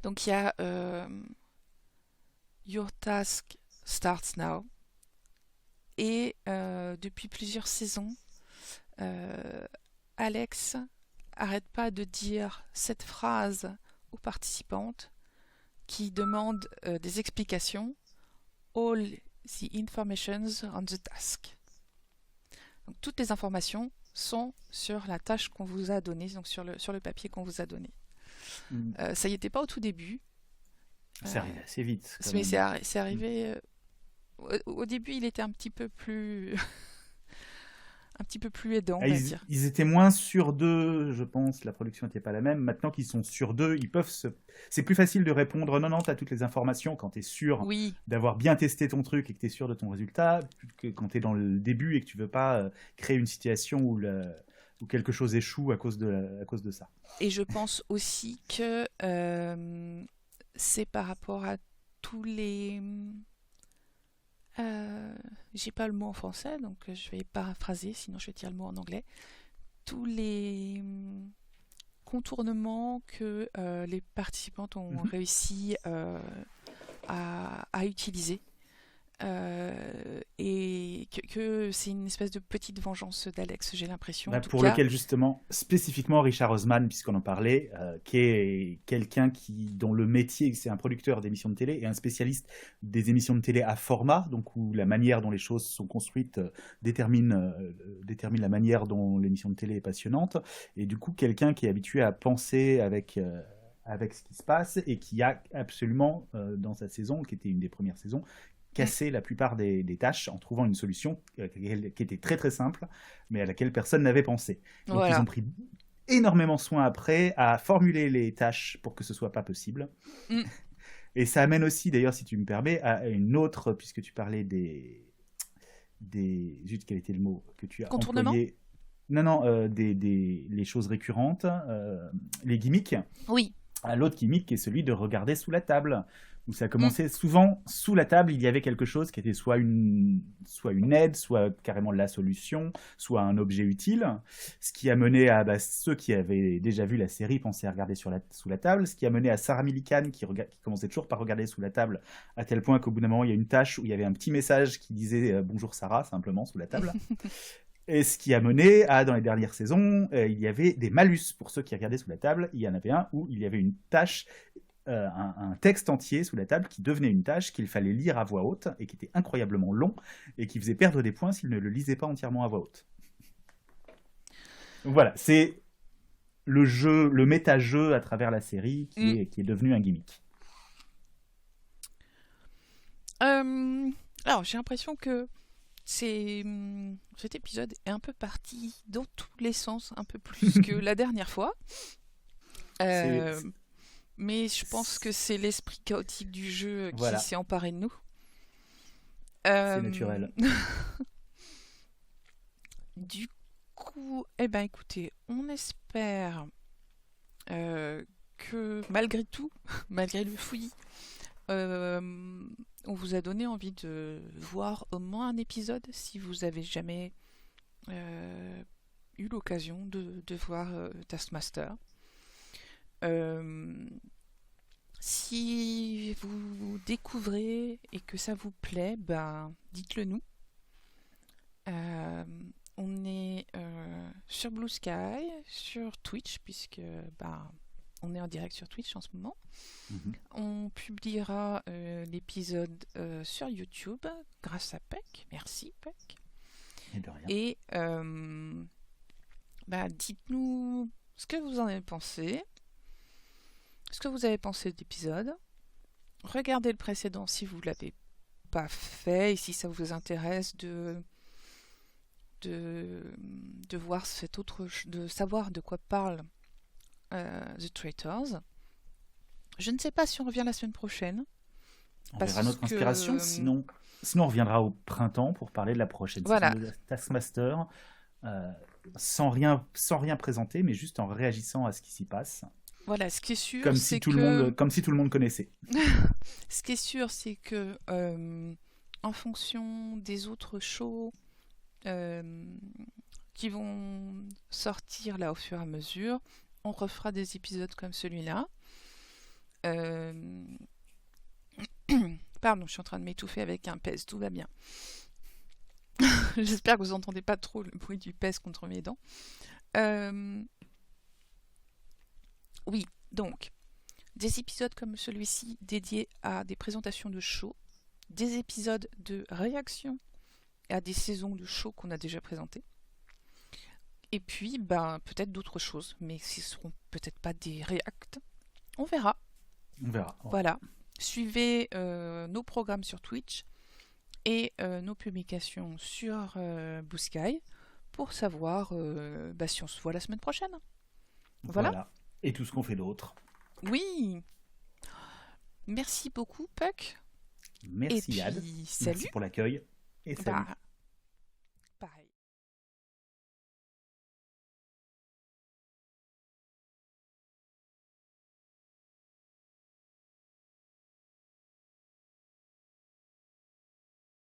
Donc il y a Your Task Starts Now. Et depuis plusieurs saisons, Alex arrête pas de dire cette phrase aux participantes qui demandent des explications. All the informations on the task. Donc, toutes les informations sont sur la tâche qu'on vous a donnée, donc sur le papier qu'on vous a donné. Ça y était pas au tout début. C'est arrivé assez vite. Mais c'est arrivé. Au début, il était un petit peu plus, un petit peu plus aidant, on va dire. Ils étaient moins sûrs d'eux, je pense. La production n'était pas la même. Maintenant qu'ils sont sûrs d'eux, ils peuvent se. C'est plus facile de répondre non, tu as toutes les informations quand tu es sûr d'avoir bien testé ton truc et que tu es sûr de ton résultat, que quand tu es dans le début et que tu veux pas créer une situation où quelque chose échoue à cause de ça. Et je pense aussi que c'est par rapport à tous les... j'ai pas le mot en français, donc je vais paraphraser, sinon je vais dire le mot en anglais. Tous les contournements que les participantes ont réussi à utiliser. Et que c'est une espèce de petite vengeance d'Alex, j'ai l'impression. Pour lequel justement, spécifiquement Richard Osman, puisqu'on en parlait, qui est quelqu'un dont le métier, c'est un producteur d'émissions de télé et un spécialiste des émissions de télé à format, donc où la manière dont les choses sont construites détermine la manière dont l'émission de télé est passionnante, et du coup quelqu'un qui est habitué à penser avec ce qui se passe et qui a absolument, dans sa saison, qui était une des premières saisons, casser la plupart des tâches en trouvant une solution qui était très très simple, mais à laquelle personne n'avait pensé. Donc ils ont pris énormément soin après à formuler les tâches pour que ce soit pas possible. Et ça amène aussi, d'ailleurs, si tu me permets, à une autre, puisque tu parlais des zut, quel était le mot que tu as employé? Non, les choses récurrentes, les gimmicks. Oui. À l'autre gimmick qui est celui de regarder sous la table, où ça commençait souvent sous la table, il y avait quelque chose qui était soit une aide, soit carrément la solution, soit un objet utile, ce qui a mené à ceux qui avaient déjà vu la série pensaient à regarder sous la table, ce qui a mené à Sarah Millican qui commençait toujours par regarder sous la table, à tel point qu'au bout d'un moment il y a une tâche où il y avait un petit message qui disait bonjour Sarah, simplement sous la table. Et ce qui a mené à, dans les dernières saisons, il y avait des malus pour ceux qui regardaient sous la table. Il y en avait un où il y avait une tâche, un texte entier sous la table qui devenait une tâche qu'il fallait lire à voix haute et qui était incroyablement long et qui faisait perdre des points s'il ne le lisait pas entièrement à voix haute. Donc voilà, c'est le méta-jeu à travers la série qui est devenu un gimmick. Alors, j'ai l'impression que cet épisode est un peu parti dans tous les sens, un peu plus que la dernière fois. Mais je pense que c'est l'esprit chaotique du jeu qui s'est emparé de nous. C'est naturel. Du coup, écoutez, on espère que malgré tout, malgré le fouillis, on vous a donné envie de voir au moins un épisode si vous avez jamais eu l'occasion de voir Taskmaster. Si vous découvrez et que ça vous plaît, ben, dites-le nous. On est sur Blue Sky, sur Twitch, puisque ben, on est en direct sur Twitch en ce moment. On publiera l'épisode sur YouTube grâce à Peck. Merci Peck. Et de rien. Et bah, dites-nous ce que vous en avez pensé. Ce que vous avez pensé de l'épisode. Regardez le précédent si vous ne l'avez pas fait et si ça vous intéresse de voir de savoir de quoi parle The Traitors. Je ne sais pas si on revient la semaine prochaine. On verra notre inspiration, sinon on reviendra au printemps pour parler de la prochaine Voilà. saison de Taskmaster, sans rien présenter, mais juste en réagissant à ce qui s'y passe. Voilà, ce qui est sûr, Comme c'est si tout le monde connaissait. Ce qui est sûr, c'est que en fonction des autres shows qui vont sortir là au fur et à mesure, on refera des épisodes comme celui-là. Pardon, je suis en train de m'étouffer avec un pèse, tout va bien. J'espère que vous n'entendez pas trop le bruit du pèse contre mes dents. Oui, donc, des épisodes comme celui-ci dédiés à des présentations de shows, des épisodes de réaction à des saisons de shows qu'on a déjà présentées, et puis ben, peut-être d'autres choses, mais ce ne seront peut-être pas des reacts. On verra. On verra. Voilà. Suivez nos programmes sur Twitch et nos publications sur Blue Sky pour savoir si on se voit la semaine prochaine. Voilà. Et tout ce qu'on fait d'autre. Oui. Merci beaucoup, Puck. Merci et Yad. puis, salut. Merci pour l'accueil. Et salut. Bah,